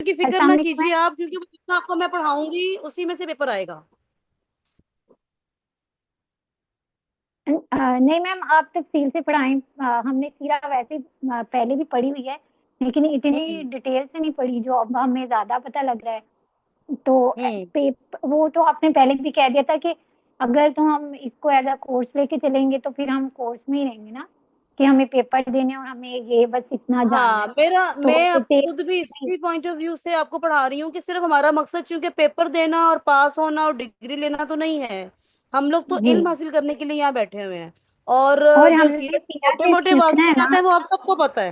کی فکر السلام نہ علیکم کیجیے آپ، کیونکہ جتنا آپ کو میں پڑھاؤں گی اسی میں سے پیپر آئے گا. میم، نہیں میم آپ تفصیل سے پڑھائیں، ہم نے سیرا ویسے پہلے بھی پڑھی ہوئی ہے، لیکن اتنی ہوں ڈیٹیل سے نہیں پڑھی جو اب ہمیں زیادہ پتہ لگ رہا ہے. تو ہوں وہ تو آپ نے پہلے بھی کہہ دیا تھا کہ اگر تو ہم اس کو ایز اے کورس لے کے چلیں گے تو پھر ہم کورس میں ہی رہیں گے نا، کہ ہمیں پیپر دینے اور ہمیں یہ بس اتنا جاننا ہاں، ہے. تو میں اب ڈیٹیل خود بھی اسی پوائنٹ آف ویو سے آپ کو پڑھا رہی ہوں کہ صرف ہمارا مقصد چونکہ پیپر دینا اور پاس ہونا اور ڈگری لینا تو نہیں ہے. ہم لوگ تو جی، علم حاصل کرنے کے لیے یہاں بیٹھے ہوئے ہیں. اور اور ہم جو نے سیرت کے سیرا موٹے سے موٹے سیکھنا ہے نا. واقعات ہیں وہ آپ سب کو پتہ ہے.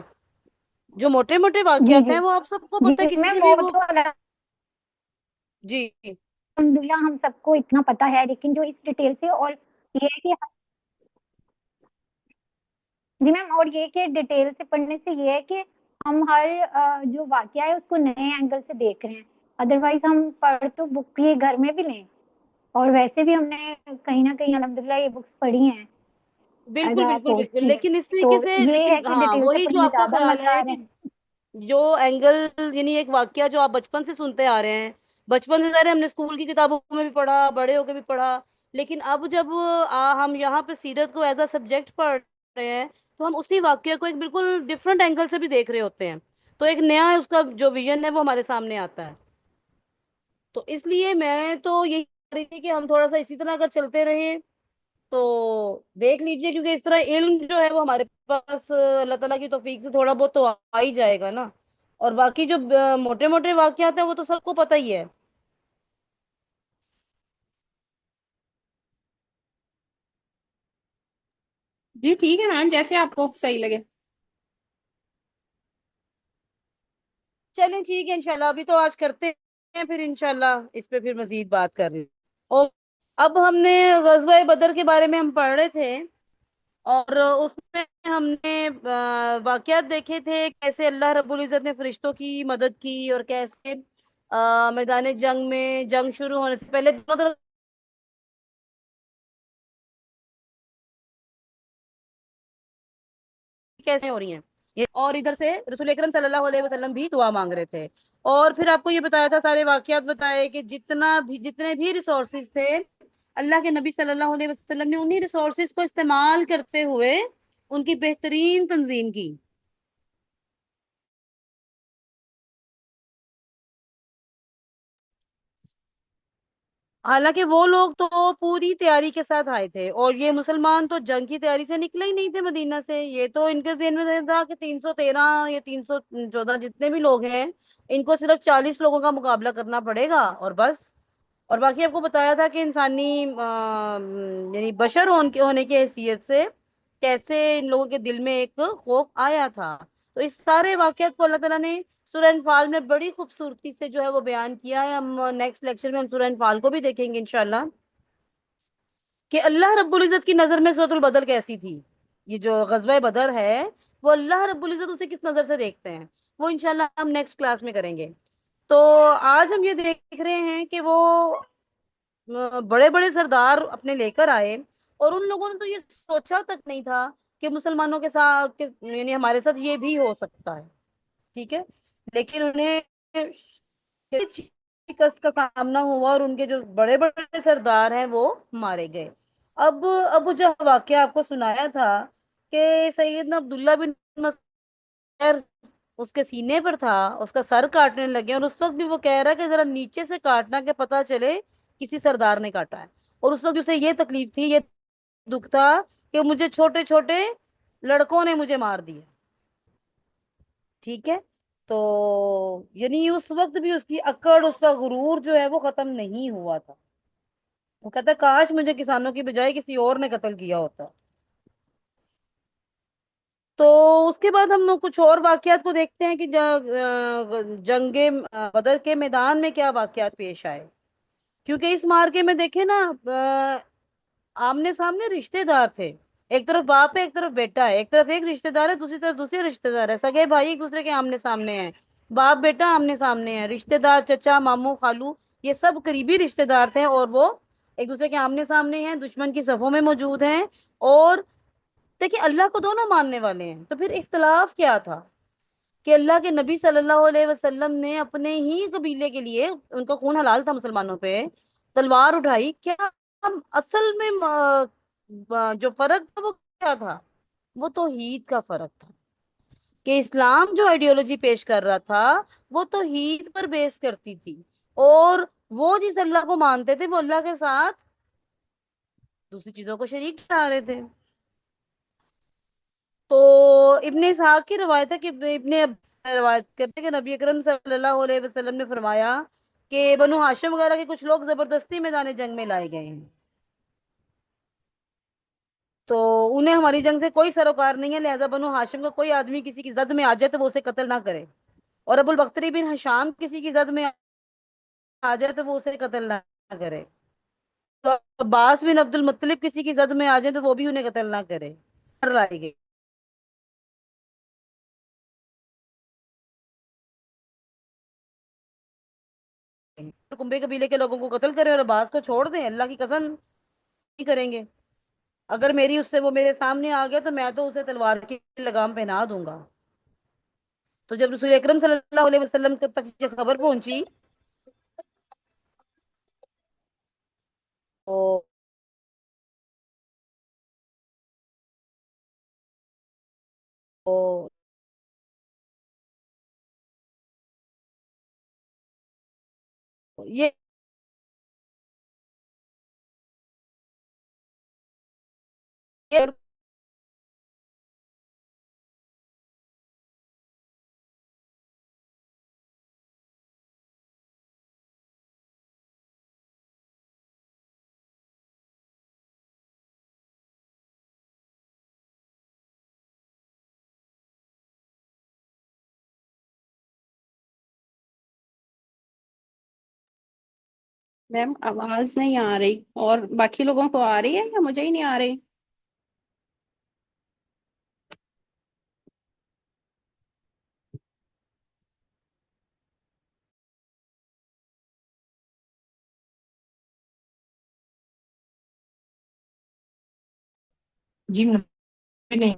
جو موٹے موٹے جی واقعات جی ہیں وہ آپ سب کو جی پتہ ہے، کسی سے میم بھی وہ وہ. تو جی الحمد للہ ہم سب کو اتنا پتا ہے، لیکن جو اس ڈیٹیل سے اور یہ ہے کہ جی میم، اور یہ کہ ڈیٹیل سے پڑھنے سے یہ ہے کہ ہم ہر جو واقعہ ہے اس کو نئے اینگل سے دیکھ رہے ہیں. ادروائز ہم پڑھ تو بک یہ گھر میں بھی لیں، اور ویسے بھی ہم نے کہیں نہ کہیں الحمد للہ یہ بکس پڑھی ہیں ایز بالکل اے بالکل کورس بالکل، لیکن اس اسٹوڈنٹ. تو طریقے سے، یہ لیکن ہے کہ ہاں ڈیٹیل سے وہی جو پڑھنے میں آپ کا زیادہ خیال مزہ ہے آ رہا کہ ہے. جو اینگل، یعنی ایک واقعہ جو آپ بچپن سے سنتے آ رہے ہیں، بچپن سے ظاہر ہے ہم نے اسکول کی کتابوں میں بھی پڑھا، بڑے ہو کے بھی پڑھا، لیکن اب جب ہم یہاں پہ سیرت کو ایز اے سبجیکٹ پڑھ رہے ہیں تو ہم اسی واقعہ کو ایک بالکل ڈفرنٹ اینگل سے بھی دیکھ رہے ہوتے ہیں. تو ایک نیا اس کا جو ویژن ہے وہ ہمارے سامنے آتا ہے. تو اس لیے میں تو یہی کہہ رہی تھی کہ ہم تھوڑا سا اسی طرح اگر چلتے رہیں تو دیکھ لیجئے، کیونکہ اس طرح علم جو ہے وہ ہمارے پاس اللہ تعالیٰ کی توفیق سے تھوڑا بہت تو آ ہی جائے گا نا. اور باقی جو موٹے موٹے واقعات ہیں وہ تو سب کو پتہ ہی ہے. جی ٹھیک ہے میم، جیسے آپ کو صحیح لگے. چلیں ٹھیک ہے، انشاءاللہ ابھی تو آج کرتے ہیں، پھر انشاءاللہ اس پہ پھر مزید بات کر رہے ہیں. اور اب ہم نے غزوہ بدر کے بارے میں ہم پڑھ رہے تھے، اور اس میں ہم نے واقعات دیکھے تھے کیسے اللہ رب العزت نے فرشتوں کی مدد کی، اور کیسے میدان جنگ میں جنگ شروع ہونے سے پہلے دونوں طرف کیسے ہو رہی ہیں اور ادھر سے رسول اکرم صلی اللہ علیہ وسلم بھی دعا مانگ رہے تھے. اور پھر آپ کو یہ بتایا تھا، سارے واقعات بتائے کہ جتنے بھی ریسورسز تھے اللہ کے نبی صلی اللہ علیہ وسلم نے انہی ریسورسز کو استعمال کرتے ہوئے ان کی بہترین تنظیم کی. حالانکہ وہ لوگ تو پوری تیاری کے ساتھ آئے تھے، اور یہ مسلمان تو جنگ کی تیاری سے نکلے ہی نہیں تھے مدینہ سے. یہ تو ان کے ذہن میں تھا کہ 313 یا 314 جتنے بھی لوگ ہیں ان کو صرف 40 لوگوں کا مقابلہ کرنا پڑے گا اور بس. اور باقی آپ کو بتایا تھا کہ انسانی یعنی بشر ہونے کی حیثیت سے کیسے ان لوگوں کے دل میں ایک خوف آیا تھا. تو اس سارے واقعات کو اللہ تعالیٰ نے سورہ انفال میں بڑی خوبصورتی سے جو ہے وہ بیان کیا ہے. ہم نیکسٹ لیکچر میں ہم سورہ انفال کو بھی دیکھیں گے انشاءاللہ کہ اللہ رب العزت کی نظر میں سورۃ البدر کیسی تھی. یہ جو غزوہ بدر ہے وہ اللہ رب العزت اسے کس نظر سے دیکھتے ہیں وہ انشاءاللہ ہم نیکسٹ کلاس میں کریں گے. تو آج ہم یہ دیکھ رہے ہیں کہ وہ بڑے بڑے سردار اپنے لے کر آئے، اور ان لوگوں نے تو یہ سوچا تک نہیں تھا کہ مسلمانوں کے ساتھ یعنی ہمارے ساتھ یہ بھی ہو سکتا ہے. ٹھیک ہے، لیکن انہیں شکست کا سامنا ہوا اور ان کے جو بڑے بڑے سردار ہیں وہ مارے گئے. اب جو واقعہ آپ کو سنایا تھا کہ سیدنا عبداللہ بن مسعود اس کے سینے پر تھا، اس کا سر کاٹنے لگے، اور اس وقت بھی وہ کہہ رہا کہ ذرا نیچے سے کاٹنا کہ پتا چلے کسی سردار نے کاٹا ہے. اور اس وقت اسے یہ تکلیف تھی، یہ دکھ تھا کہ مجھے چھوٹے چھوٹے لڑکوں نے مجھے مار دیا. ٹھیک ہے، تو یعنی اس وقت بھی اس کی اکڑ، اس کا غرور جو ہے وہ ختم نہیں ہوا تھا. وہ کہتا کاش مجھے کسانوں کی بجائے کسی اور نے قتل کیا ہوتا. تو اس کے بعد ہم لوگ کچھ اور واقعات کو دیکھتے ہیں کہ جنگ بدر کے میدان میں کیا واقعات پیش آئے. کیونکہ اس مارکے میں دیکھیں نا آمنے سامنے رشتے دار تھے. ایک طرف باپ ہے، ایک طرف بیٹا ہے، ایک طرف ایک رشتے دار ہے، دوسری طرف دوسرے رشتے دار ہے. سگے بھائی ایک دوسرے کے آمنے سامنے ہیں، باپ بیٹا آمنے سامنے ہیں، رشتے دار چچا ماموں خالو یہ سب قریبی رشتے دار تھے، اور وہ ایک دوسرے کے آمنے سامنے ہیں، دشمن کی صفوں میں موجود ہیں. اور دیکھیں اللہ کو دونوں ماننے والے ہیں، تو پھر اختلاف کیا تھا؟ کہ اللہ کے نبی صلی اللہ علیہ وسلم نے اپنے ہی قبیلے کے لیے، ان کا خون حلال تھا مسلمانوں پہ، تلوار اٹھائی؟ کیا اصل میں جو فرق تھا وہ کیا تھا؟ وہ توحید کا فرق تھا، کہ اسلام جو آئیڈیولوجی پیش کر رہا تھا وہ توحید پر بیس کرتی تھی، اور وہ جس اللہ کو مانتے تھے وہ اللہ کے ساتھ دوسری چیزوں کو شریک ٹھہرا رہے تھے۔ تو ابن اسحاق کی روایت ہے کہ روایت کرتے کہ نبی اکرم صلی اللہ علیہ وسلم نے فرمایا کہ بنو ہاشم وغیرہ کے کچھ لوگ زبردستی میدان جنگ میں لائے گئے ہیں، تو انہیں ہماری جنگ سے کوئی سروکار نہیں ہے، لہذا بنو ہاشم کا کوئی آدمی کسی کی زد میں آ جائے تو وہ اسے قتل نہ کرے، اور ابو البختری بن ہشام کسی کی زد میں آ جائے تو وہ اسے قتل نہ کرے، تو عباس بن عبد المطلب کسی کی زد میں آ جائے تو وہ بھی انہیں قتل نہ کرے، لائے گئے۔ کنبے قبیلے کے لوگوں کو قتل کریں اور عباس کو چھوڑ دیں، اللہ کی قسم نہیں کریں گے۔ اگر میری اس سے وہ میرے سامنے آ گیا تو میں تو اسے تلوار کی لگام پہنا دوں گا۔ تو جب رسول اکرم صلی اللہ علیہ وسلم تک یہ خبر پہنچی تو یہ میم آواز نہیں آ رہی، اور باقی لوگوں کو آ رہی ہے یا مجھے ہی نہیں آ رہی؟ جی نہیں۔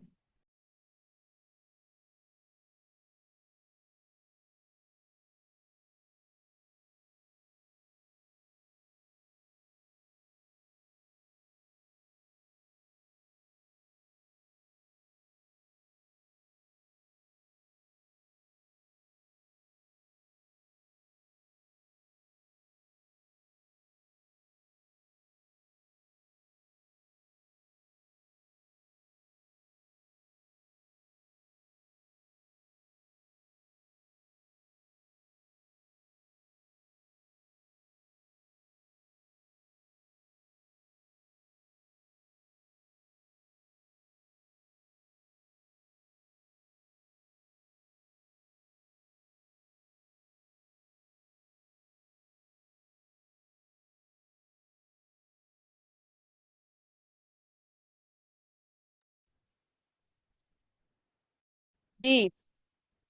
جی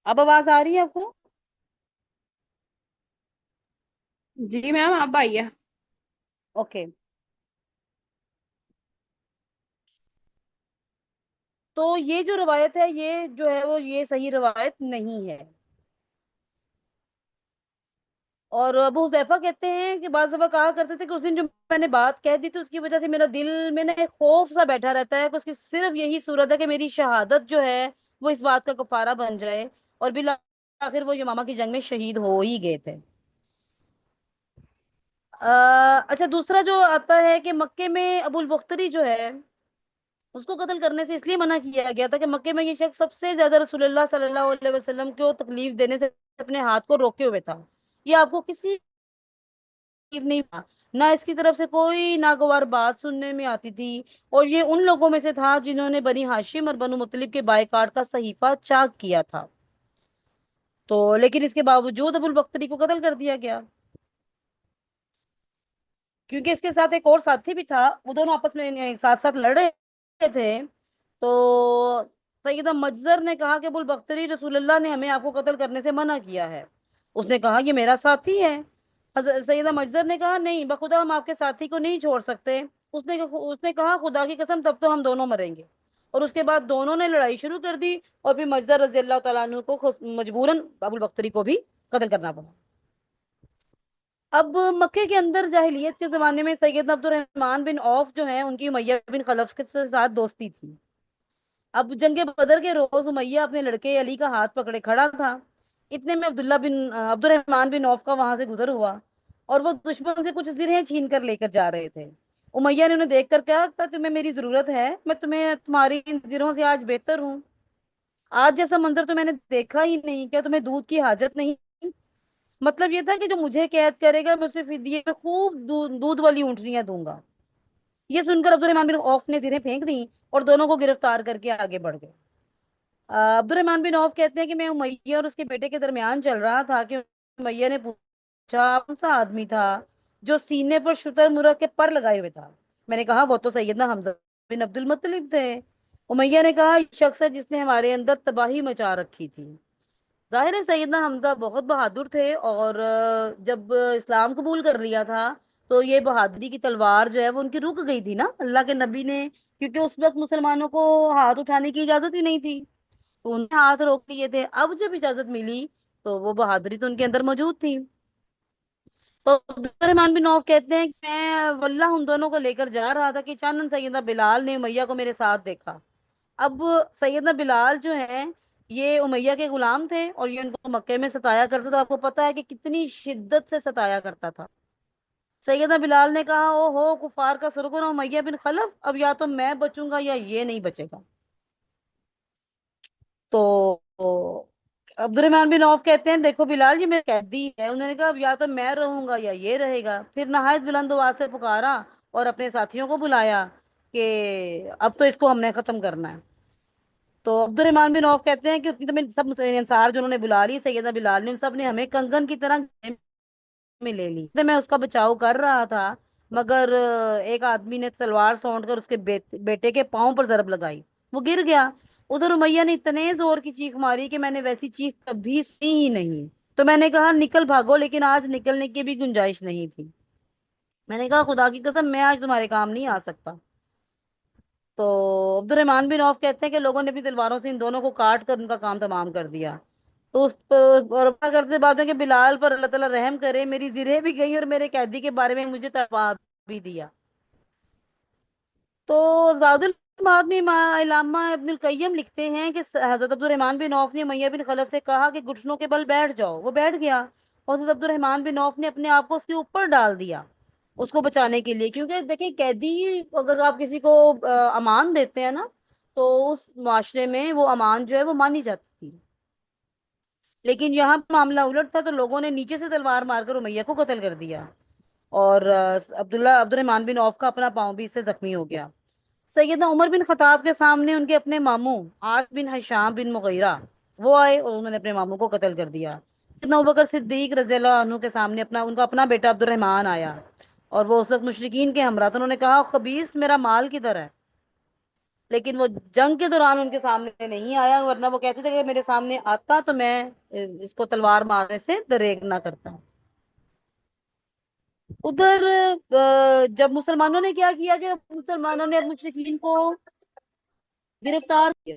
اب آواز آ رہی ہے آپ کو؟ جی میم اب آئی ہے۔ اوکے، تو یہ جو روایت ہے یہ جو ہے وہ یہ صحیح روایت نہیں ہے، اور ابو حذیفہ کہتے ہیں کہ بعض دفعہ کہا کرتے تھے کہ اس دن جو میں نے بات کہہ دی تھی اس کی وجہ سے میرا دل میں نا ایک خوف سا بیٹھا رہتا ہے کہ اس کی صرف یہی صورت ہے کہ میری شہادت جو ہے وہ اس بات کا کفارہ بن جائے، اور بالآخر وہ یمامہ کی جنگ میں شہید ہو ہی گئے تھے۔ اچھا، دوسرا جو آتا ہے کہ مکے میں ابو البختری جو ہے اس کو قتل کرنے سے اس لیے منع کیا گیا تھا کہ مکے میں یہ شخص سب سے زیادہ رسول اللہ صلی اللہ علیہ وسلم کو تکلیف دینے سے اپنے ہاتھ کو روکے ہوئے تھا، یہ آپ کو کسی تکلیف نہیں تھا، نہ اس کی طرف سے کوئی ناگوار بات سننے میں آتی تھی، اور یہ ان لوگوں میں سے تھا جنہوں نے بنی ہاشم اور بنو مطلب کے بائیکاٹ کا صحیفہ چاک کیا تھا، تو لیکن اس کے باوجود ابو البختری کو قتل کر دیا گیا، کیونکہ اس کے ساتھ ایک اور ساتھی بھی تھا، وہ دونوں آپس میں ساتھ ساتھ لڑ رہے تھے، تو سیدہ مجزر نے کہا کہ ابو البختری رسول اللہ نے ہمیں آپ کو قتل کرنے سے منع کیا ہے، اس نے کہا یہ میرا ساتھی ہے، سیدہ مجزر نے کہا نہیں بخدا ہم آپ کے ساتھی کو نہیں چھوڑ سکتے، اس نے کہا خدا کی قسم تب تو ہم دونوں مریں گے، اور اس کے بعد دونوں نے لڑائی شروع کر دی اور پھر مجدہ رضی اللہ تعالیٰ عنہ کو مجبوراً ابو البختری کو بھی قتل کرنا پڑا۔ اب مکے کے اندر جاہلیت کے زمانے میں سیدنا عبد الرحمن بن عوف جو ہیں ان کی امیہ بن خلف کے ساتھ دوستی تھی۔ اب جنگ بدر کے روز امیہ اپنے لڑکے علی کا ہاتھ پکڑے کھڑا تھا، اتنے میں عبد الرحمن بن عوف کا وہاں سے گزر ہوا اور وہ دشمن سے کچھ زرہیں چھین کر لے کر جا رہے تھے۔ امیہ نے انہیں دیکھ کر کہا تمہیں میری ضرورت ہے، میں تمہاری ان زرہوں سے آج بہتر ہوں، آج جیسا منظر تو میں نے دیکھا ہی نہیں، کیا تمہیں دودھ کی حاجت نہیں؟ مطلب یہ تھا کہ جو مجھے قید کرے گا میں اسے فدیے میں خوب دودھ والی اونٹنیاں دوں گا۔ یہ سن کر عبد الرحمن بن عوف نے زرہیں پھینک دیں اور دونوں کو گرفتار کر کے آگے بڑھ گئے۔ عبد الرحمن بن عوف کہتے ہیں کہ میں امیہ اور اس کے بیٹے کے درمیان چل رہا تھا کہ امیہ نے پوچھا کون سا آدمی تھا جو سینے پر شتر مرغ کے پر لگائے ہوئے تھا؟ میں نے کہا وہ تو سیدنا حمزہ بن عبد المطلب تھے۔ امیہ نے کہا یہ شخص ہے جس نے ہمارے اندر تباہی مچا رکھی تھی۔ ظاہر ہے سیدنا حمزہ بہت بہادر تھے اور جب اسلام قبول کر لیا تھا تو یہ بہادری کی تلوار جو ہے وہ ان کی رک گئی تھی نا اللہ کے نبی نے، کیونکہ اس وقت مسلمانوں کو ہاتھ اٹھانے کی اجازت ہی نہیں تھی تو انہیں ہاتھ روک لیے تھے۔ اب جب اجازت ملی تو وہ بہادری تو ان کے اندر موجود تھی۔ تو عبد الرحمن بن عوف کہتے ہیں کہ میں واللہ ان دونوں کو لے کر جا رہا تھا کہ چانن سیدنا بلال نے امیہ کو میرے ساتھ دیکھا۔ اب سیدنا بلال جو ہیں یہ امیہ کے غلام تھے اور یہ ان کو مکے میں ستایا کرتا تھا۔ آپ کو پتا ہے کہ کتنی شدت سے ستایا کرتا تھا۔ سیدنا بلال نے کہا او ہو کفار کا سرغن امیہ بن خلف، اب یا تو میں بچوں گا یا یہ نہیں بچے گا۔ تو عبد الرحمن بن عوف کہتے ہیں دیکھو بلال یہ میرا قیدی ہے، انہوں نے کہا اب یا تو میں رہوں گا یا یہ رہے گا۔ پھر نہایت بلند آواز سے پکارا اور اپنے ساتھیوں کو بلایا کہ اب تو اس کو ہم نے ختم کرنا ہے۔ تو عبد الرحمن بن عوف کہتے ہیں کہ اتنی تو میں سب انصار جو انہوں نے بلا لی سیدنا بلال نے، ان سب نے ہمیں کنگن کی طرح میں لے لی۔ میں اس کا بچاؤ کر رہا تھا مگر ایک آدمی نے تلوار سونٹ کر اس کے بیٹے کے پاؤں پر ضرب لگائی، وہ گر گیا۔ ادھر امیہ نے اتنے زور کی چیخ ماری کہ میں نے ویسی چیخ کبھی سنی ہی نہیں۔ تو میں نے کہا نکل بھاگو، لیکن آج نکلنے کی بھی گنجائش نہیں تھی۔ میں نے کہا خدا کی قسم میں آج تمہارے کام نہیں آ سکتا۔ تو عبد الرحمن بن عوف کہتے ہیں کہ لوگوں نے اپنی تلواروں سے ان دونوں کو کاٹ کر ان کا کام تمام کر دیا۔ تو اس پر کرتے بات ہے کہ بلال پر اللہ تعالیٰ رحم کرے، میری زرہیں بھی گئی اور میرے قیدی کے بارے میں مجھے تڑپا بھی دیا۔ تو زاد المعاد میں علامہ ابن القیم لکھتے ہیں کہ حضرت عبد الرحمن بن عوف نے امیہ بن خلف سے کہا کہ گھٹنوں کے بل بیٹھ جاؤ، وہ بیٹھ گیا اور حضرت عبد الرحمن بن عوف نے اپنے آپ کو اس کے اوپر ڈال دیا اس کو بچانے کے لیے، کیونکہ دیکھیں قیدی اگر آپ کسی کو امان دیتے ہیں نا تو اس معاشرے میں وہ امان جو ہے وہ مانی جاتی تھی، لیکن یہاں معاملہ الٹ تھا تو لوگوں نے نیچے سے تلوار مار کر امیہ کو قتل کر دیا اور عبد الرحمن بن عوف کا اپنا پاؤں بھی اس سے زخمی ہو گیا۔ سیدنا عمر بن خطاب کے سامنے ان کے اپنے ماموں عاص بن ہشام بن مغیرہ وہ آئے اور انہوں نے اپنے ماموں کو قتل کر دیا۔ سیدنا ابوبکر صدیق رضی اللہ عنہ کے سامنے ان کا اپنا بیٹا عبد الرحمن آیا اور وہ اس وقت مشرکین کے ہمراہ تھا، انہوں نے کہا خبیث میرا مال کدھر ہے، لیکن وہ جنگ کے دوران ان کے سامنے نہیں آیا، ورنہ وہ کہتے تھے کہ میرے سامنے آتا تو میں اس کو تلوار مارنے سے دریغ نہ کرتا۔ ادھر جب مسلمانوں نے کیا کیا کہ مسلمانوں نے مشرکین کو گرفتار کیا۔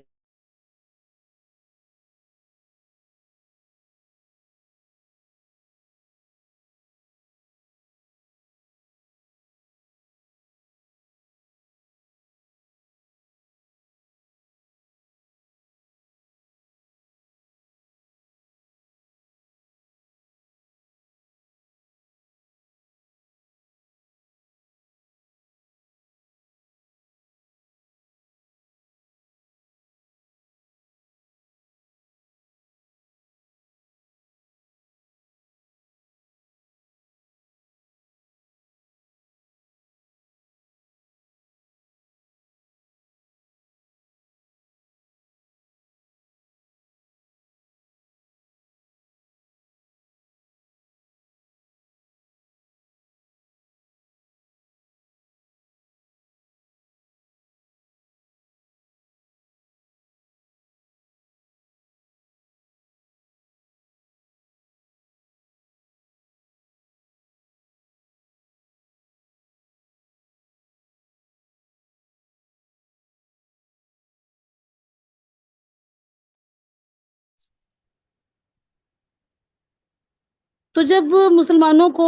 تو جب مسلمانوں کو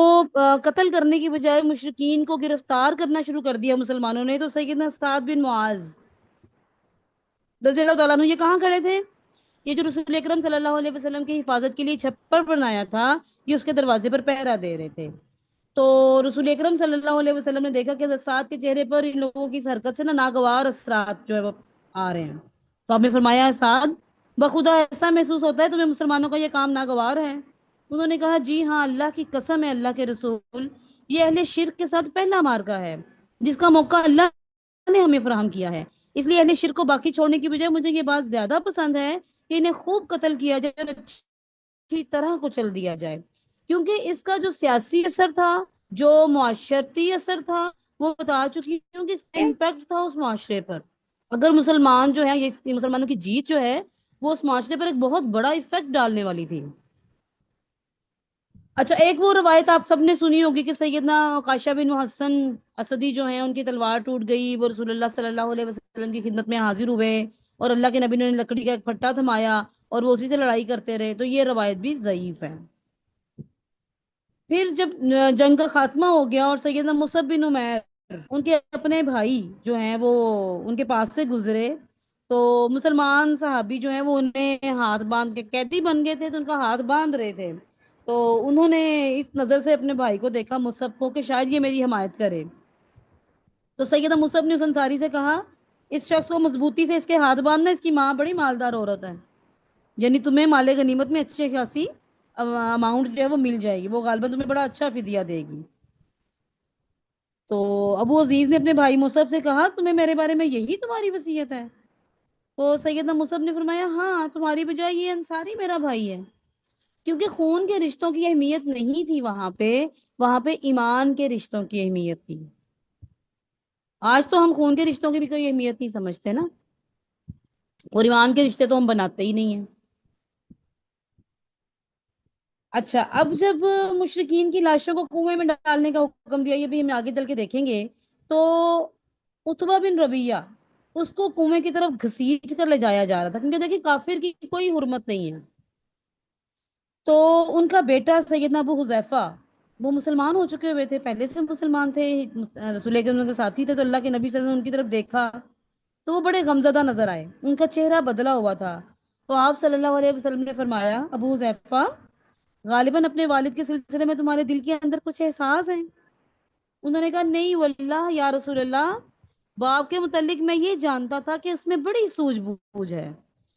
قتل کرنے کی بجائے مشرکین کو گرفتار کرنا شروع کر دیا مسلمانوں نے، تو سیدنا سعد بن معاذ رضی اللہ تعالیٰ عنہ یہ کہاں کھڑے تھے؟ یہ جو رسول اکرم صلی اللہ علیہ وسلم کی حفاظت کے لیے چھپر بنایا تھا، یہ اس کے دروازے پر پہرا دے رہے تھے۔ تو رسول اکرم صلی اللہ علیہ وسلم نے دیکھا کہ حضرت سعد کے چہرے پر ان لوگوں کی اس حرکت سے ناگوار اثرات جو ہے وہ آ رہے ہیں۔ تو آپ نے فرمایا سعد بخدا ایسا محسوس ہوتا ہے تمہیں مسلمانوں کا یہ کام ناگوار ہے؟ انہوں نے کہا جی ہاں، اللہ کی قسم ہے اللہ کے رسول، یہ اہل شرک کے ساتھ پہلا مارکا ہے جس کا موقع اللہ نے ہمیں فراہم کیا ہے، اس لیے اہل شرک کو باقی چھوڑنے کی بجائے مجھے یہ بات زیادہ پسند ہے کہ انہیں خوب قتل کیا جائے، اچھی طرح کچل دیا جائے، کیونکہ اس کا جو سیاسی اثر تھا، جو معاشرتی اثر تھا، وہ بتا چکی ہوں کہ اس کا امپیکٹ تھا اس معاشرے پر۔ اگر مسلمان جو ہے، یہ مسلمانوں کی جیت جو ہے وہ اس معاشرے پر ایک بہت بڑا ایفیکٹ ڈالنے والی تھی۔ اچھا، ایک وہ روایت آپ سب نے سنی ہوگی کہ سیدنا عکاشہ بن محصن اسدی جو ہیں ان کی تلوار ٹوٹ گئی، وہ رسول اللہ صلی اللہ علیہ وسلم کی خدمت میں حاضر ہوئے اور اللہ کے نبی نے لکڑی کا ایک پھٹا تھمایا اور وہ اسی سے لڑائی کرتے رہے، تو یہ روایت بھی ضعیف ہے۔ پھر جب جنگ کا خاتمہ ہو گیا اور سیدنا مصعب بن عمیر ان کے اپنے بھائی جو ہیں وہ ان کے پاس سے گزرے، تو مسلمان صحابی جو ہیں وہ انہیں ہاتھ باندھ کے، قیدی بن گئے تھے تو ان کا ہاتھ باندھ رہے تھے، تو انہوں نے اس نظر سے اپنے بھائی کو دیکھا مصعب کو کہ شاید یہ میری حمایت کرے، تو سیدہ مصعب نے اس انصاری سے کہا اس شخص کو مضبوطی سے اس کے ہاتھ باندھنا، اس کی ماں بڑی مالدار عورت ہے، یعنی تمہیں مال غنیمت میں اچھی خاصی اماؤنٹ جو ہے وہ مل جائے گی، وہ غالباً تمہیں بڑا اچھا فدیہ دے گی۔ تو ابو عزیز نے اپنے بھائی مصعب سے کہا تمہیں میرے بارے میں یہی تمہاری وصیت ہے؟ تو سیدنا مصعب نے فرمایا ہاں، تمہاری بجائے یہ انصاری میرا بھائی ہے، کیونکہ خون کے رشتوں کی اہمیت نہیں تھی وہاں پہ ایمان کے رشتوں کی اہمیت تھی۔ آج تو ہم خون کے رشتوں کی بھی کوئی اہمیت نہیں سمجھتے نا، اور ایمان کے رشتے تو ہم بناتے ہی نہیں ہیں۔ اچھا، اب جب مشرکین کی لاشوں کو کنویں میں ڈالنے کا حکم دیا، یہ بھی ہم آگے چل کے دیکھیں گے، تو عتبہ بن ربیعہ اس کو کنویں کی طرف گھسیٹ کر لے جایا جا رہا تھا، کیونکہ دیکھیں کافر کی کوئی حرمت نہیں ہے۔ تو ان کا بیٹا سیدنا ابو حذیفہ وہ مسلمان ہو چکے ہوئے تھے، پہلے سے مسلمان تھے، رسول اکرم کے ساتھی تھے، تو اللہ کے نبی صلی اللہ علیہ وسلم ان کی طرف دیکھا تو وہ بڑے غمزدہ نظر آئے، ان کا چہرہ بدلا ہوا تھا، تو آپ صلی اللہ علیہ وسلم نے فرمایا ابو حذیفہ غالباً اپنے والد کے سلسلے میں تمہارے دل کے اندر کچھ احساس ہیں؟ انہوں نے کہا نہیں واللہ یا رسول اللہ، باپ کے متعلق میں یہ جانتا تھا کہ اس میں بڑی سوجھ بوجھ ہے،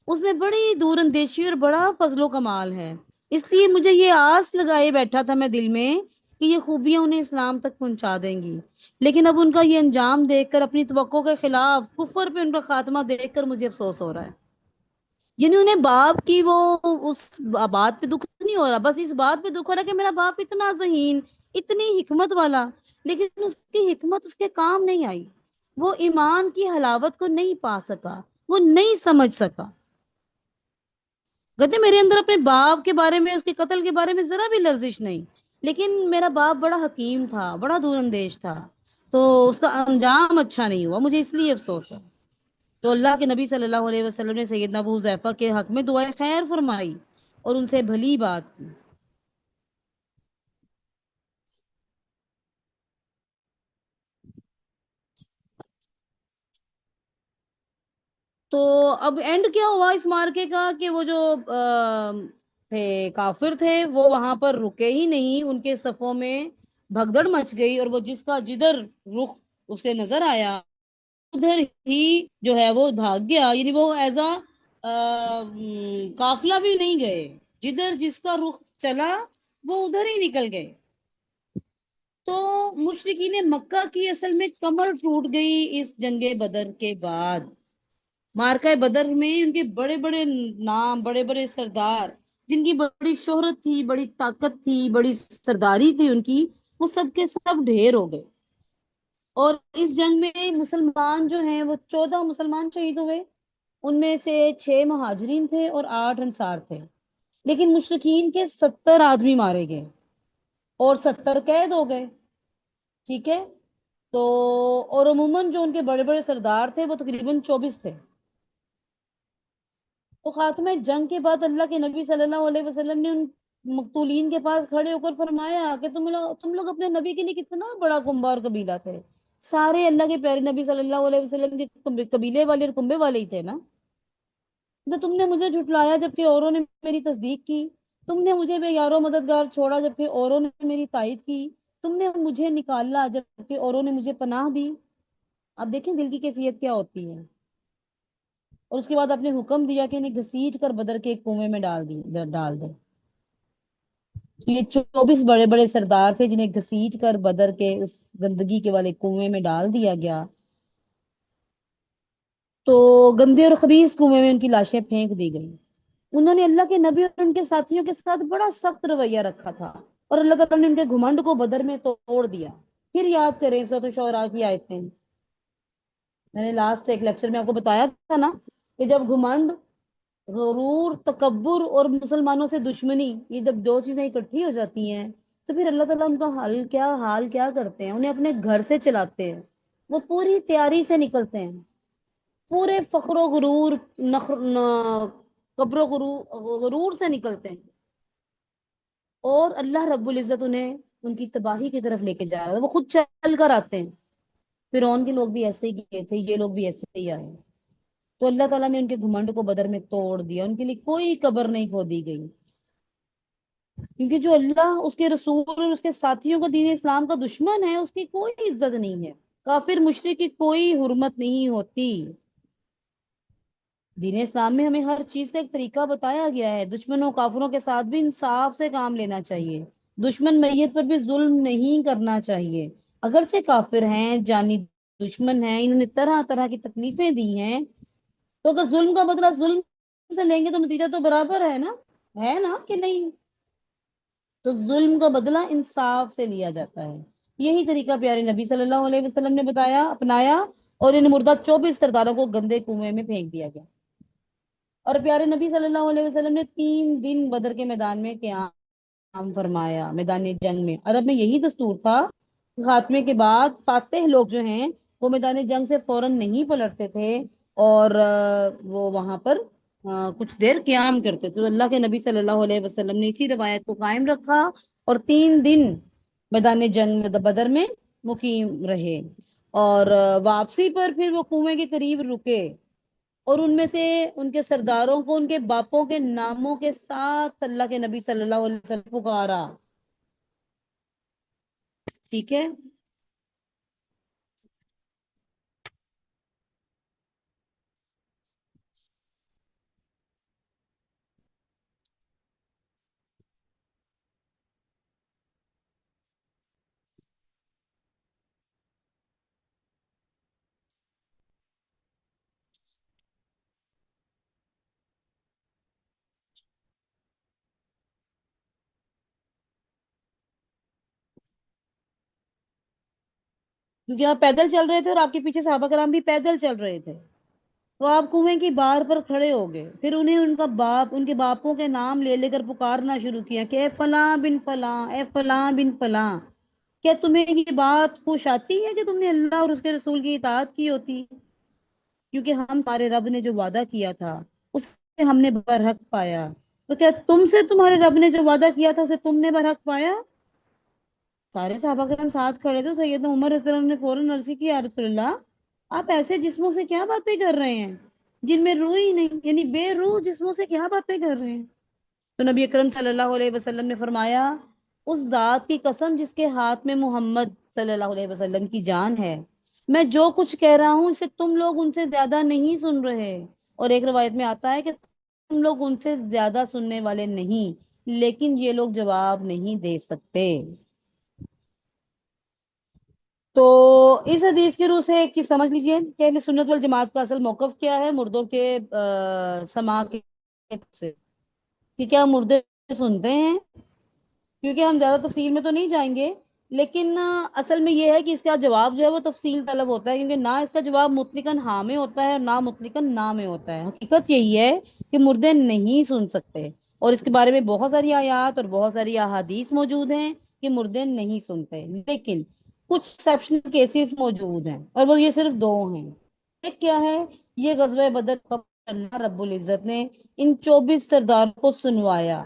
اس میں بڑی دور اندیشی اور بڑا فضل و کمال ہے، اس لیے مجھے یہ آس لگائے بیٹھا تھا میں دل میں کہ یہ خوبیاں انہیں اسلام تک پہنچا دیں گی، لیکن اب ان کا یہ انجام دیکھ کر، اپنی توقع کے خلاف کفر پہ ان کا خاتمہ دیکھ کر مجھے افسوس ہو رہا ہے۔ یعنی انہیں باپ کی وہ اس بات پہ دکھ نہیں ہو رہا، بس اس بات پہ دکھ ہو رہا کہ میرا باپ اتنا ذہین، اتنی حکمت والا، لیکن اس کی حکمت اس کے کام نہیں آئی، وہ ایمان کی حلاوت کو نہیں پا سکا، وہ نہیں سمجھ سکا۔ کہتے میرے اندر اپنے باپ کے بارے میں، اس کے قتل کے بارے میں ذرا بھی لرزش نہیں، لیکن میرا باپ بڑا حکیم تھا، بڑا دور اندیش تھا، تو اس کا انجام اچھا نہیں ہوا، مجھے اس لیے افسوس ہے۔ تو اللہ کے نبی صلی اللہ علیہ وسلم نے سیدنا ابو حذیفہ کے حق میں دعائے خیر فرمائی اور ان سے بھلی بات کی۔ تو اب اینڈ کیا ہوا اس مارکے کا کہ وہ جو تھے کافر تھے وہ وہاں پر رکے ہی نہیں، ان کے صفوں میں بھگدڑ مچ گئی، اور وہ جس کا جدھر رخ اسے نظر آیا ادھر ہی جو ہے وہ بھاگ گیا، یعنی وہ ایزا قافلہ بھی نہیں گئے، جدھر جس کا رخ چلا وہ ادھر ہی نکل گئے۔ تو مشرکین مکہ کی اصل میں کمر ٹوٹ گئی اس جنگ بدر کے بعد۔ مارکہ بدر میں ان کے بڑے بڑے نام، بڑے بڑے سردار، جن کی بڑی شہرت تھی، بڑی طاقت تھی، بڑی سرداری تھی ان کی، وہ سب کے سب ڈھیر ہو گئے، اور اس جنگ میں مسلمان جو ہیں وہ 14 مسلمان شہید ہوئے، ان میں سے 6 مہاجرین تھے اور 8 انصار تھے، لیکن مشرکین کے 70 آدمی مارے گئے اور 70 قید ہو گئے، ٹھیک ہے؟ تو اور عموماً جو ان کے بڑے بڑے سردار تھے وہ تقریباً 24 تھے۔ تو خاتمہ جنگ کے بعد اللہ کے نبی صلی اللہ علیہ وسلم نے ان مقتولین کے پاس کھڑے ہو کر فرمایا کہ تم لوگ اپنے نبی کے لیے کتنا بڑا کنبہ اور قبیلہ تھے، سارے اللہ کے پیارے نبی صلی اللہ علیہ وسلم کے قبیلے والے اور کنبے والے ہی تھے نا، تو تم نے مجھے جھٹلایا جبکہ اوروں نے میری تصدیق کی، تم نے مجھے بے یارو مددگار چھوڑا جبکہ اوروں نے میری تائید کی، تم نے مجھے نکالا جبکہ اوروں نے مجھے پناہ دی۔ اب دیکھیں دل کی کیفیت کیا ہوتی ہے۔ اور اس کے بعد آپ نے حکم دیا کہ انہیں گھسیٹ کر بدر کے ایک کنویں میں ڈال دو۔ یہ 24 بڑے بڑے سردار تھے جنہیں گھسیٹ کر بدر کے اس گندگی کے والے کنویں میں ڈال دیا گیا۔ تو گندے اور خبیث کنویں میں ان کی لاشیں پھینک دی گئی۔ انہوں نے اللہ کے نبی اور ان کے ساتھیوں کے ساتھ بڑا سخت رویہ رکھا تھا، اور اللہ تعالیٰ نے ان کے گھمنڈ کو بدر میں توڑ دیا۔ پھر یاد کریں سورۃ الشعراء کی آیتیں، میں نے لاسٹ ایک لیکچر میں آپ کو بتایا تھا نا کہ جب گھمنڈ، غرور، تکبر اور مسلمانوں سے دشمنی، یہ جب دو چیزیں اکٹھی ہو جاتی ہیں تو پھر اللہ تعالیٰ ان کا حال کیا کرتے ہیں، انہیں اپنے گھر سے چلاتے ہیں، وہ پوری تیاری سے نکلتے ہیں، پورے فخر و غرور، کبر و غرور سے نکلتے ہیں، اور اللہ رب العزت انہیں ان کی تباہی کی طرف لے کے جا رہا ہے، وہ خود چل کر آتے ہیں۔ فرعون کے لوگ بھی ایسے ہی گئے تھے، یہ لوگ بھی ایسے ہی آئے، تو اللہ تعالیٰ نے ان کے گھمنڈ کو بدر میں توڑ دیا، ان کے لیے کوئی قبر نہیں کھودی گئی، کیونکہ جو اللہ، اس کے رسول اور اس کے ساتھیوں کا دین اسلام کا دشمن ہے، اس کی کوئی عزت نہیں ہے، کافر مشرک کی کوئی حرمت نہیں ہوتی۔ دین اسلام میں ہمیں ہر چیز کا ایک طریقہ بتایا گیا ہے، دشمنوں کافروں کے ساتھ بھی انصاف سے کام لینا چاہیے، دشمن میت پر بھی ظلم نہیں کرنا چاہیے، اگرچہ کافر ہیں، جانی دشمن ہیں، انہوں نے طرح طرح کی تکلیفیں دی ہیں، تو اگر ظلم کا بدلہ ظلم سے لیں گے تو نتیجہ تو برابر ہے نا کہ نہیں؟ تو ظلم کا بدلہ انصاف سے لیا جاتا ہے، یہی طریقہ پیارے نبی صلی اللہ علیہ وسلم نے اپنایا، اور ان مردہ 24 سرداروں کو گندے کنویں میں پھینک دیا گیا۔ اور پیارے نبی صلی اللہ علیہ وسلم نے 3 دن بدر کے میدان میں قیام فرمایا، میدان جنگ میں۔ عرب میں یہی دستور تھا، خاتمے کے بعد فاتح لوگ جو ہیں وہ میدان جنگ سے فوراً نہیں پلٹتے تھے، اور وہ وہاں پر کچھ دیر قیام کرتے تھے۔ تو اللہ کے نبی صلی اللہ علیہ وسلم نے اسی روایت کو قائم رکھا، اور 3 دن میدان جنگ بدر میں مقیم رہے، اور واپسی پر پھر وہ کنویں کے قریب رکے، اور ان میں سے ان کے سرداروں کو ان کے باپوں کے ناموں کے ساتھ اللہ کے نبی صلی اللہ علیہ وسلم پکارا۔ ٹھیک ہے؟ کیونکہ آپ پیدل چل رہے تھے اور آپ کے پیچھے صحابہ کرام بھی پیدل چل رہے تھے، تو آپ کنویں کی بار پر کھڑے ہو گئے، پھر انہیں ان کے باپوں کے نام لے لے کر پکارنا شروع کیا کہ اے فلاں بن فلاں، اے فلاں بن فلاں، کیا تمہیں یہ بات خوش آتی ہے کہ تم نے اللہ اور اس کے رسول کی اطاعت کی ہوتی؟ کیونکہ ہم سارے رب نے جو وعدہ کیا تھا اس سے ہم نے برحق پایا، تو کیا تم سے تمہارے رب نے جو وعدہ کیا تھا اسے تم نے برحق پایا؟ سارے صحابہ کرام ساتھ کھڑے تھے، سیدنا عمر رضی اللہ عنہ نے فوراً عرض کی یا رسول اللہ، آپ ایسے جسموں سے کیا باتیں کر رہے ہیں جن میں روح ہی نہیں، یعنی بے روح جسموں سے کیا باتیں کر رہے ہیں؟ تو نبی اکرم صلی اللہ علیہ وسلم نے فرمایا، اس ذات کی قسم جس کے ہاتھ میں محمد صلی اللہ علیہ وسلم کی جان ہے، میں جو کچھ کہہ رہا ہوں اسے تم لوگ ان سے زیادہ نہیں سن رہے، اور ایک روایت میں آتا ہے کہ تم لوگ ان سے زیادہ سننے والے نہیں، لیکن یہ لوگ جواب نہیں دے سکتے۔ تو اس حدیث کی روح سے ایک چیز سمجھ لیجئے کہ اہل سنت والجماعت کا اصل موقف کیا ہے مردوں کے سماع سے، کہ کیا مردے سنتے ہیں؟ کیونکہ ہم زیادہ تفصیل میں تو نہیں جائیں گے، لیکن اصل میں یہ ہے کہ اس کا جواب جو ہے وہ تفصیل طلب ہوتا ہے، کیونکہ نہ اس کا جواب مطلقاً ہاں میں ہوتا ہے اور نہ مطلقاً نہ میں ہوتا ہے۔ حقیقت یہی ہے کہ مردے نہیں سن سکتے، اور اس کے بارے میں بہت ساری آیات اور بہت ساری احادیث موجود ہیں کہ مردے نہیں سنتے، لیکن کچھ ایکسیپشنل کیسز موجود ہیں، اور وہ یہ صرف 2 ہیں۔ ایک کیا ہے؟ یہ غزوہ بدر کا اللہ رب العزت نے ان 24 سرداروں کو سنوایا،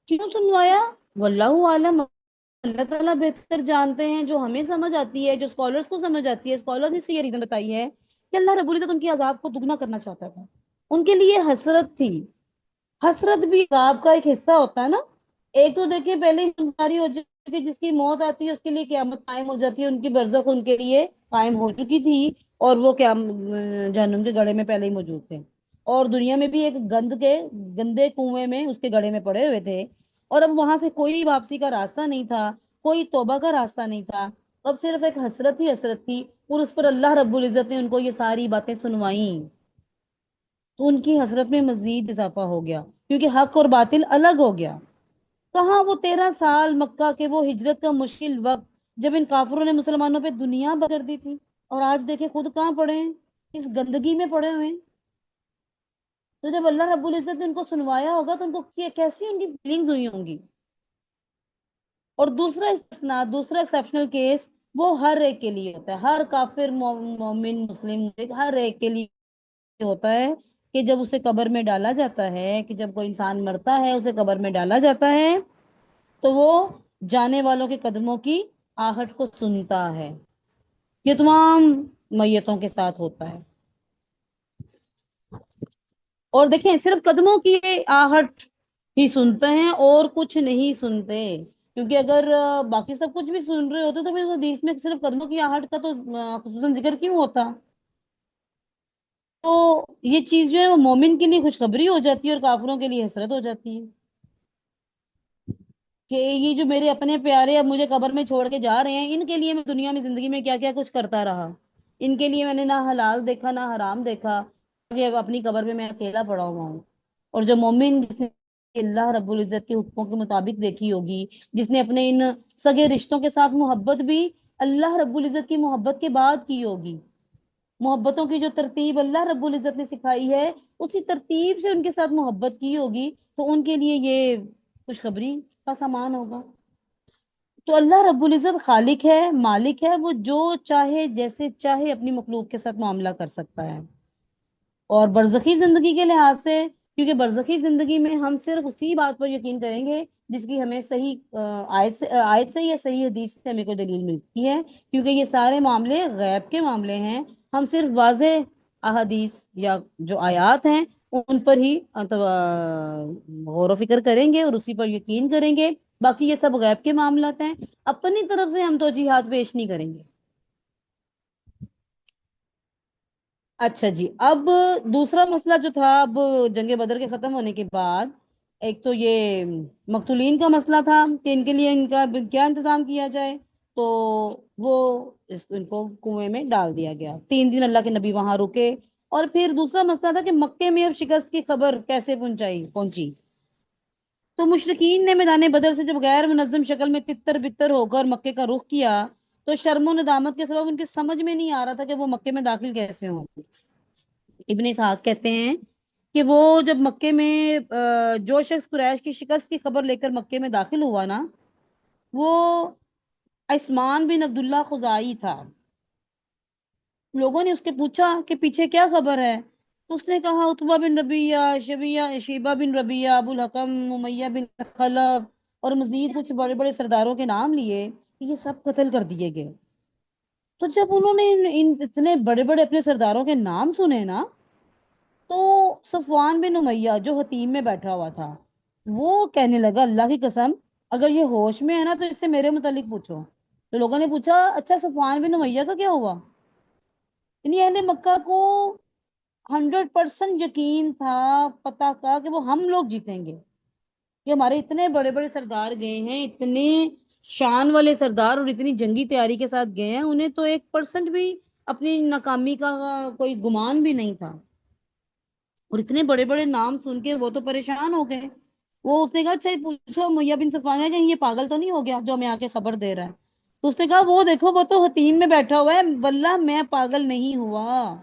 کیوں سنوایا؟ واللہ عالم، اللہ تعالیٰ بہتر جانتے ہیں. جو ہمیں سمجھ آتی ہے، جو اسکالرس کو سمجھ آتی ہے، اسکالر نے اس یہ ریزن بتائی ہے کہ اللہ رب العزت ان کے عذاب کو دگنا کرنا چاہتا تھا. ان کے لیے حسرت تھی. حسرت بھی عذاب کا ایک حصہ ہوتا ہے نا. ایک تو دیکھیں پہلے ہی ہو جاتی ہے، جس کی موت آتی ہے اس کے لیے قیامت قائم ہو جاتی ہے، ان کی برزخ ان کے لیے قائم ہو چکی تھی، اور وہ جہنم کے گڑھے میں پہلے ہی موجود تھے، اور دنیا میں بھی ایک گندے کنویں میں اس کے گڑھے میں پڑے ہوئے تھے. اور اب وہاں سے کوئی واپسی کا راستہ نہیں تھا، کوئی توبہ کا راستہ نہیں تھا. اب صرف ایک حسرت ہی حسرت تھی، اور اس پر اللہ رب العزت نے ان کو یہ ساری باتیں سنوائیں. تو ان کی حسرت میں مزید اضافہ ہو گیا، کیونکہ حق اور باطل الگ ہو گیا. کہاں وہ 13 سال مکہ کے وہ ہجرت کا مشکل وقت جب ان کافروں نے مسلمانوں پہ دنیا بدر دی تھی، اور آج دیکھیں خود کہاں پڑے ہیں، اس گندگی میں پڑے ہوئے ہیں. تو جب اللہ رب العزت نے ان کو سنوایا ہوگا تو ان کو کیسی ان کی فیلنگز ہوئی ہوں گی. اور دوسرا استثناء، دوسرا ایکسیپشنل کیس، وہ ہر ایک کے لیے ہوتا ہے. ہر کافر مومن مسلم ہر ایک کے لیے ہوتا ہے کہ جب اسے قبر میں ڈالا جاتا ہے، کہ جب کوئی انسان مرتا ہے اسے قبر میں ڈالا جاتا ہے تو وہ جانے والوں کے قدموں کی آہٹ کو سنتا ہے. یہ تمام میتوں کے ساتھ ہوتا ہے. اور دیکھیں صرف قدموں کی آہٹ ہی سنتے ہیں اور کچھ نہیں سنتے، کیونکہ اگر باقی سب کچھ بھی سن رہے ہوتے تو پھر حدیث میں صرف قدموں کی آہٹ کا تو خصوصاً ذکر کیوں ہوتا. تو یہ چیز جو ہے وہ مومن کے لیے خوشخبری ہو جاتی ہے اور کافروں کے لیے حسرت ہو جاتی ہے کہ یہ جو میرے اپنے پیارے اب مجھے قبر میں چھوڑ کے جا رہے ہیں، ان کے لیے میں دنیا میں زندگی میں کیا کیا کچھ کرتا رہا. ان کے لیے میں نے نہ حلال دیکھا نہ حرام دیکھا. اب اپنی قبر میں اکیلا پڑا ہوا ہوں. اور جو مومن جس نے اللہ رب العزت کے حکموں کے مطابق دیکھی ہوگی، جس نے اپنے ان سگے رشتوں کے ساتھ محبت بھی اللہ رب العزت کی محبت کے بعد کی ہوگی، محبتوں کی جو ترتیب اللہ رب العزت نے سکھائی ہے اسی ترتیب سے ان کے ساتھ محبت کی ہوگی، تو ان کے لیے یہ خوشخبری کا سامان ہوگا. تو اللہ رب العزت خالق ہے، مالک ہے، وہ جو چاہے جیسے چاہے اپنی مخلوق کے ساتھ معاملہ کر سکتا ہے. اور برزخی زندگی کے لحاظ سے، کیونکہ برزخی زندگی میں ہم صرف اسی بات پر یقین کریں گے جس کی ہمیں صحیح آیت سے یا صحیح حدیث سے ہمیں کوئی دلیل ملتی ہے، کیونکہ یہ سارے معاملے غیب کے معاملے ہیں. ہم صرف واضح احادیث یا جو آیات ہیں ان پر ہی غور و فکر کریں گے اور اسی پر یقین کریں گے. باقی یہ سب غیب کے معاملات ہیں، اپنی طرف سے ہم توجیحات پیش نہیں کریں گے. اچھا جی، اب دوسرا مسئلہ جو تھا، اب جنگ بدر کے ختم ہونے کے بعد ایک تو یہ مقتولین کا مسئلہ تھا کہ ان کے لیے ان کا کیا انتظام کیا جائے، تو وہ ان کو کنویں میں ڈال دیا گیا. 3 دن اللہ کے نبی وہاں رکے. اور پھر دوسرا مسئلہ تھا کہ مکے میں اب شکست کی خبر کیسے پہنچی. تو مشرکین نے میدان بدر سے جب غیر منظم شکل میں تتر بتر ہو کر مکے کا رخ کیا تو شرم و ندامت کے سبب ان کی سمجھ میں نہیں آ رہا تھا کہ وہ مکے میں داخل کیسے ہوں. ابن اسحاق کہتے ہیں کہ وہ جب مکے میں جو شخص قریش کی شکست کی خبر لے کر مکے میں داخل ہوا نا، وہ عثمان بن عبداللہ خزاعی تھا. لوگوں نے اس کے پوچھا کہ پیچھے کیا خبر ہے، تو اس نے کہا عتبہ بن ربیعہ، شیبہ بن ربیعہ، ابو الحکم، امیہ بن خلف اور مزید کچھ بڑے بڑے سرداروں کے نام لیے، یہ سب قتل کر دیے گئے. تو جب انہوں نے ان اتنے بڑے بڑے اپنے سرداروں کے نام سنے نا، تو صفوان بن امیہ جو حتیم میں بیٹھا ہوا تھا وہ کہنے لگا اللہ کی قسم اگر یہ ہوش میں ہے نا تو اس سے میرے متعلق پوچھو. تو لوگوں نے پوچھا اچھا صفوان بن امیہ کا کیا ہوا؟ یعنی اہل مکہ کو 100% یقین تھا فتح کا کہ وہ ہم لوگ جیتیں گے، کہ ہمارے اتنے بڑے بڑے سردار گئے ہیں، اتنے شان والے سردار اور اتنی جنگی تیاری کے ساتھ گئے ہیں، انہیں تو 1% بھی اپنی ناکامی کا کوئی گمان بھی نہیں تھا. اور اتنے بڑے بڑے نام سن کے وہ تو پریشان ہو گئے. وہ اس نے کہا اچھا پوچھو امیہ بن صفوان ہے کہیں یہ پاگل تو نہیں ہو گیا جو ہمیں آ کے خبر دے رہا ہے. تو اس نے کہا وہ دیکھو وہ تو حتیم میں بیٹھا ہوا ہے، واللہ میں پاگل نہیں ہوا،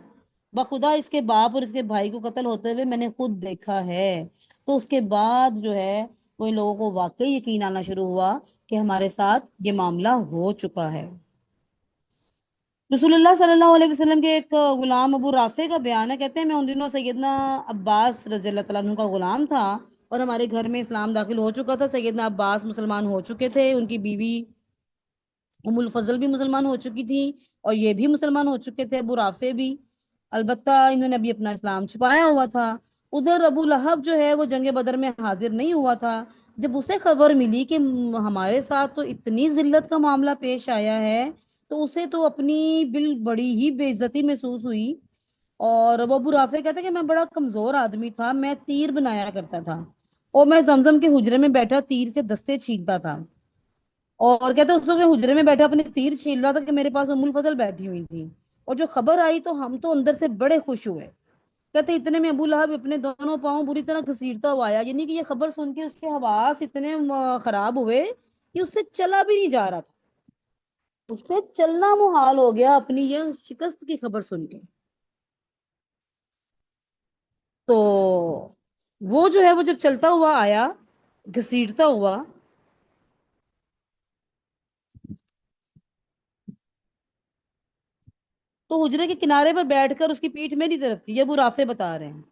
بخدا اس کے باپ اور اس کے بھائی کو قتل ہوتے ہوئے میں نے خود دیکھا ہے. تو اس کے بعد جو ہے وہ ان لوگوں کو واقعی یقین آنا شروع ہوا کہ ہمارے ساتھ یہ معاملہ ہو چکا ہے. رسول اللہ صلی اللہ علیہ وسلم کے ایک غلام ابو رافع کا بیان ہے، کہتے ہیں میں ان دنوں سیدنا عباس رضی اللہ تعالیٰ عنہ کا غلام تھا. اور ہمارے گھر میں اسلام داخل ہو چکا تھا. سیدنا عباس مسلمان ہو چکے تھے, ان کی بیوی ام الفضل بھی مسلمان ہو چکی تھی, اور یہ بھی مسلمان ہو چکے تھے, ابو رافع بھی. البتہ انہوں نے ابھی اپنا اسلام چھپایا ہوا تھا. ادھر ابو لہب جو ہے وہ جنگ بدر میں حاضر نہیں ہوا تھا. جب اسے خبر ملی کہ ہمارے ساتھ تو اتنی ذلت کا معاملہ پیش آیا ہے, تو اسے تو اپنی بڑی ہی بے عزتی محسوس ہوئی. اور وہ ابو رافع کہتے کہ میں بڑا کمزور آدمی تھا, میں تیر بنایا کرتا تھا, اور میں زمزم کے حجرے میں بیٹھا تیر کے دستے چھیلتا تھا. اور کہتے اس وقت میں حجرے میں بیٹھا اپنے تیر چھیل رہا تھا کہ میرے پاس ام الفضل بیٹھی ہوئی تھی, اور جو خبر آئی تو ہم تو اندر سے بڑے خوش ہوئے. کہتے اتنے میں ابو لہب اپنے دونوں پاؤں بری طرح گھسیٹتا ہوا آیا, یعنی کہ یہ خبر سن کے اس کے حواس اتنے خراب ہوئے کہ اس سے چلا بھی نہیں جا رہا تھا, اس سے چلنا محال ہو گیا اپنی یہ شکست کی خبر سن کے. تو وہ جو ہے وہ جب چلتا ہوا آیا گھسیٹتا ہوا, تو حجرے کے کنارے پر بیٹھ کر اس کی پیٹھ میری طرف تھی. یہ ابو رافع بتا رہے ہیں.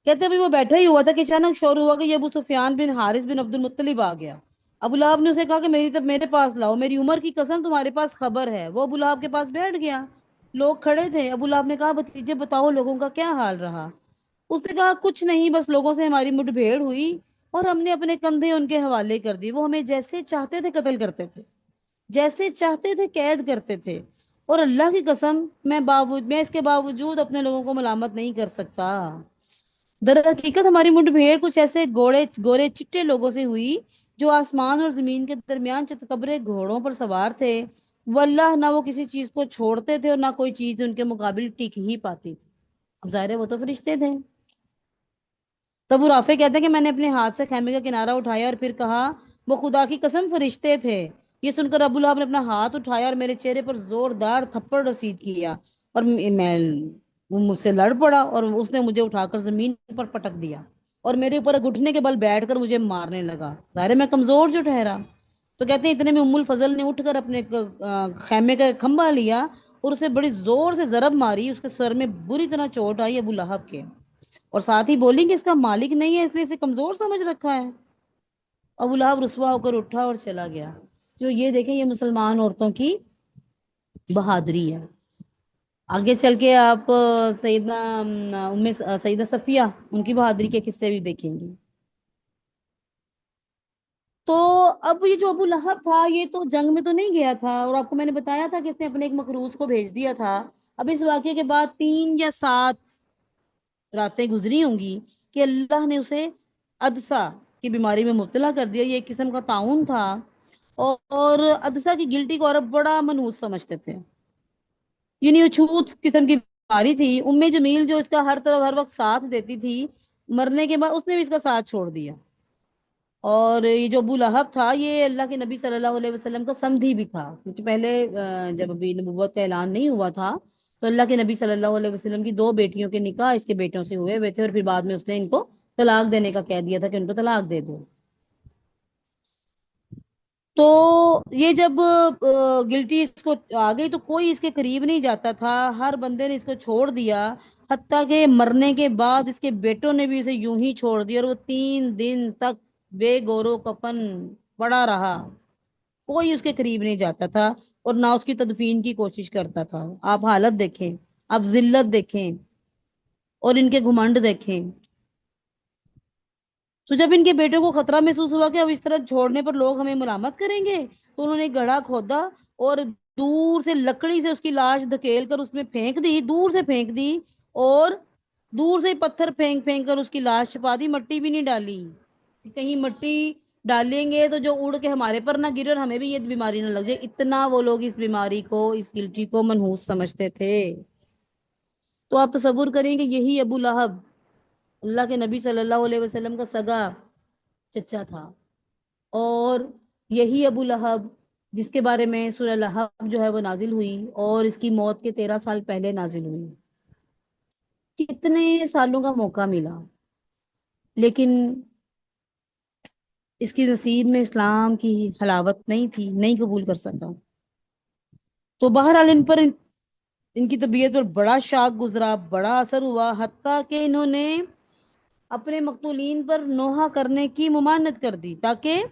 کہتے ابھی وہ بیٹھا ہی ہوا تھا کہ اچانک شور ہوا کہ یہ ابو سفیان بن حارث بن عبد المطلب آ گیا. ابو لہب نے اسے کہا کہ میرے پاس لاؤ, میری عمر کی قسم تمہارے پاس خبر ہے. وہ ابو لہب کے پاس بیٹھ گیا. لوگ کھڑے تھے. ابو لہب نے کہا بھتیجے بتاؤ لوگوں کا کیا حال رہا. اس نے کہا کچھ نہیں, بس لوگوں سے ہماری مٹ بھیڑ ہوئی اور ہم نے اپنے کندھے ان کے حوالے کر دی. وہ ہمیں جیسے چاہتے تھے قتل کرتے تھے, جیسے چاہتے تھے قید کرتے تھے, اور اللہ کی قسم میں اس کے باوجود اپنے لوگوں کو ملامت نہیں کر سکتا. در حقیقت ہماری مٹ بھیڑ کچھ ایسے گورے چٹے لوگوں سے ہوئی جو آسمان اور زمین کے درمیان چتکبرے گھوڑوں پر سوار تھے. واللہ نہ وہ کسی چیز کو چھوڑتے تھے اور نہ کوئی چیز ان کے مقابل ٹک ہی پاتی تھی. اب ظاہر ہے وہ تو فرشتے تھے. تب وہ رافع کہتے ہیں کہ میں نے اپنے ہاتھ سے خیمے کا کنارہ اٹھایا اور پھر کہا وہ خدا کی قسم فرشتے تھے. یہ سن کر ابو لہب نے اپنا ہاتھ اٹھایا اور میرے چہرے پر زوردار تھپڑ رسید کیا, اور وہ مجھ سے لڑ پڑا, اور اس نے مجھے اٹھا کر زمین پر پٹک دیا اور میرے اوپر گھٹنے کے بل بیٹھ کر مجھے مارنے لگا. ظاہر ہے میں کمزور جو ٹھہرا. تو کہتے ہیں اتنے میں ام الفضل نے اٹھ کر اپنے خیمے کا کھمبا لیا اور اسے بڑی زور سے ضرب ماری. اس کے سر میں بری طرح چوٹ آئی ابو لہب کے, اور ساتھ ہی بولی کہ اس کا مالک نہیں ہے اس لیے اسے کمزور سمجھ رکھا ہے. ابو لہب رسوا ہو کر اٹھا اور چلا گیا. جو یہ دیکھیں یہ مسلمان عورتوں کی بہادری ہے. آگے چل کے آپ سیدہ صفیہ ان کی بہادری کے قصے بھی دیکھیں گی. تو اب یہ جو ابو لہب تھا یہ تو جنگ میں تو نہیں گیا تھا, اور آپ کو میں نے بتایا تھا کہ اس نے اپنے ایک مخروس کو بھیج دیا تھا. اب اس واقعے کے بعد 3 یا 7 راتیں گزری ہوں گی کہ اللہ نے اسے عدسہ کی بیماری میں مبتلا کر دیا. یہ ایک قسم کا طاعون تھا, اور عدسہ کی گلٹی کو عرب بڑا منحوس سمجھتے تھے. یعنی وہ چھوت قسم کی بیماری تھی. جمیل جو اس کا ہر طرف ہر وقت ساتھ دیتی تھی, مرنے کے بعد اس نے بھی اس کا ساتھ چھوڑ دیا. اور یہ جو ابو لہب تھا یہ اللہ کے نبی صلی اللہ علیہ وسلم کا سمدھی بھی تھا, کیونکہ پہلے جب ابھی نبوت کا اعلان نہیں ہوا تھا تو اللہ کے نبی صلی اللہ علیہ وسلم کی 2 بیٹیوں کے نکاح اس کے بیٹوں سے ہوئے تھے, اور پھر بعد میں اس نے ان کو طلاق دینے کا کہہ دیا تھا کہ ان کو طلاق دے دو. تو یہ جب گلٹی اس کو آ گئی تو کوئی اس کے قریب نہیں جاتا تھا, ہر بندے نے اس کو چھوڑ دیا, حتیٰ کہ مرنے کے بعد اس کے بیٹوں نے بھی اسے یوں ہی چھوڑ دیا, اور وہ 3 دن تک بے گورو کفن پڑا رہا. کوئی اس کے قریب نہیں جاتا تھا اور نہ اس کی تدفین کی کوشش کرتا تھا. آپ حالت دیکھیں, آپ ذلت دیکھیں, اور ان کے گھمنڈ دیکھیں. تو جب ان کے بیٹوں کو خطرہ محسوس ہوا کہ اب اس طرح چھوڑنے پر لوگ ہمیں ملامت کریں گے, تو انہوں نے ایک گڑھا کھودا اور دور سے لکڑی سے اس کی لاش دھکیل کر اس میں پھینک دی, دور سے پھینک دی, اور دور سے پتھر پھینک پھینک کر اس کی لاش چھپا دی. مٹی بھی نہیں ڈالی, کہیں مٹی ڈالیں گے تو جو اڑ کے ہمارے پر نہ گرے اور ہمیں بھی یہ بیماری نہ لگ جائے. اتنا وہ لوگ اس بیماری کو, اس گلٹی کو منحوس سمجھتے تھے. تو آپ تصور کریں کہ یہی ابو لہب اللہ کے نبی صلی اللہ علیہ وسلم کا سگا چچا تھا, اور یہی ابو لہب جس کے بارے میں سورہ لہب جو ہے وہ نازل ہوئی, اور اس کی موت کے 13 سال پہلے نازل ہوئی. کتنے سالوں کا موقع ملا, لیکن اس کی نصیب میں اسلام کی حلاوت نہیں تھی, نہیں قبول کر سکا. تو بہرحال ان کی طبیعت پر بڑا شاک گزرا, بڑا اثر ہوا, حتیٰ کہ انہوں نے اپنے مقتولین پر نوحہ کرنے کی ممانعت کر دی، تاکہ،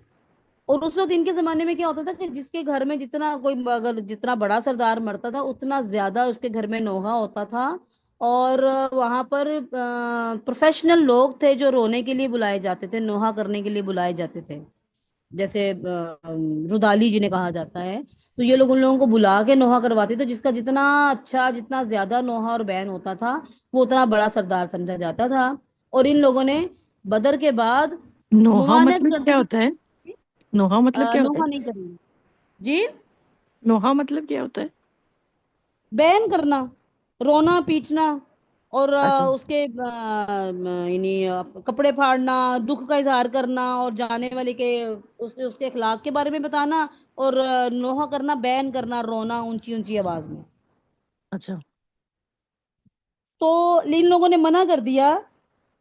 اور اس وقت ان کے زمانے میں کیا ہوتا تھا کہ جس کے گھر میں جتنا کوئی اگر جتنا بڑا سردار مرتا تھا اتنا زیادہ اس کے گھر میں نوحہ ہوتا تھا، اور وہاں پر پروفیشنل لوگ تھے جو رونے کے لیے بلائے جاتے تھے، نوحہ کرنے کے لیے بلائے جاتے تھے، جیسے رودالی جنہیں کہا جاتا ہے، تو یہ لوگ ان لوگوں کو بلا کے نوحہ کرواتے، تو جس کا جتنا اچھا جتنا زیادہ نوحہ اور بین ہوتا تھا وہ اتنا بڑا سردار سمجھا جاتا تھا۔ اور ان لوگوں نے بدر کے بعد نوحہ ممانعت مطلب کر کیا دی، ہوتا ہے؟ نوحہ مطلب کیا ہوتا نوحہ ہے؟ نہیں کریں گے جی، نوحہ مطلب کیا ہوتا ہے؟ بین کرنا، رونا پیٹنا، اور اچھا اس کے یعنی کپڑے پھاڑنا، دکھ کا اظہار کرنا، اور جانے والے کے اس کے اخلاق کے بارے میں بتانا، اور نوحہ کرنا، بین کرنا، رونا اونچی اونچی آواز میں۔ اچھا تو ان لوگوں نے منع کر دیا،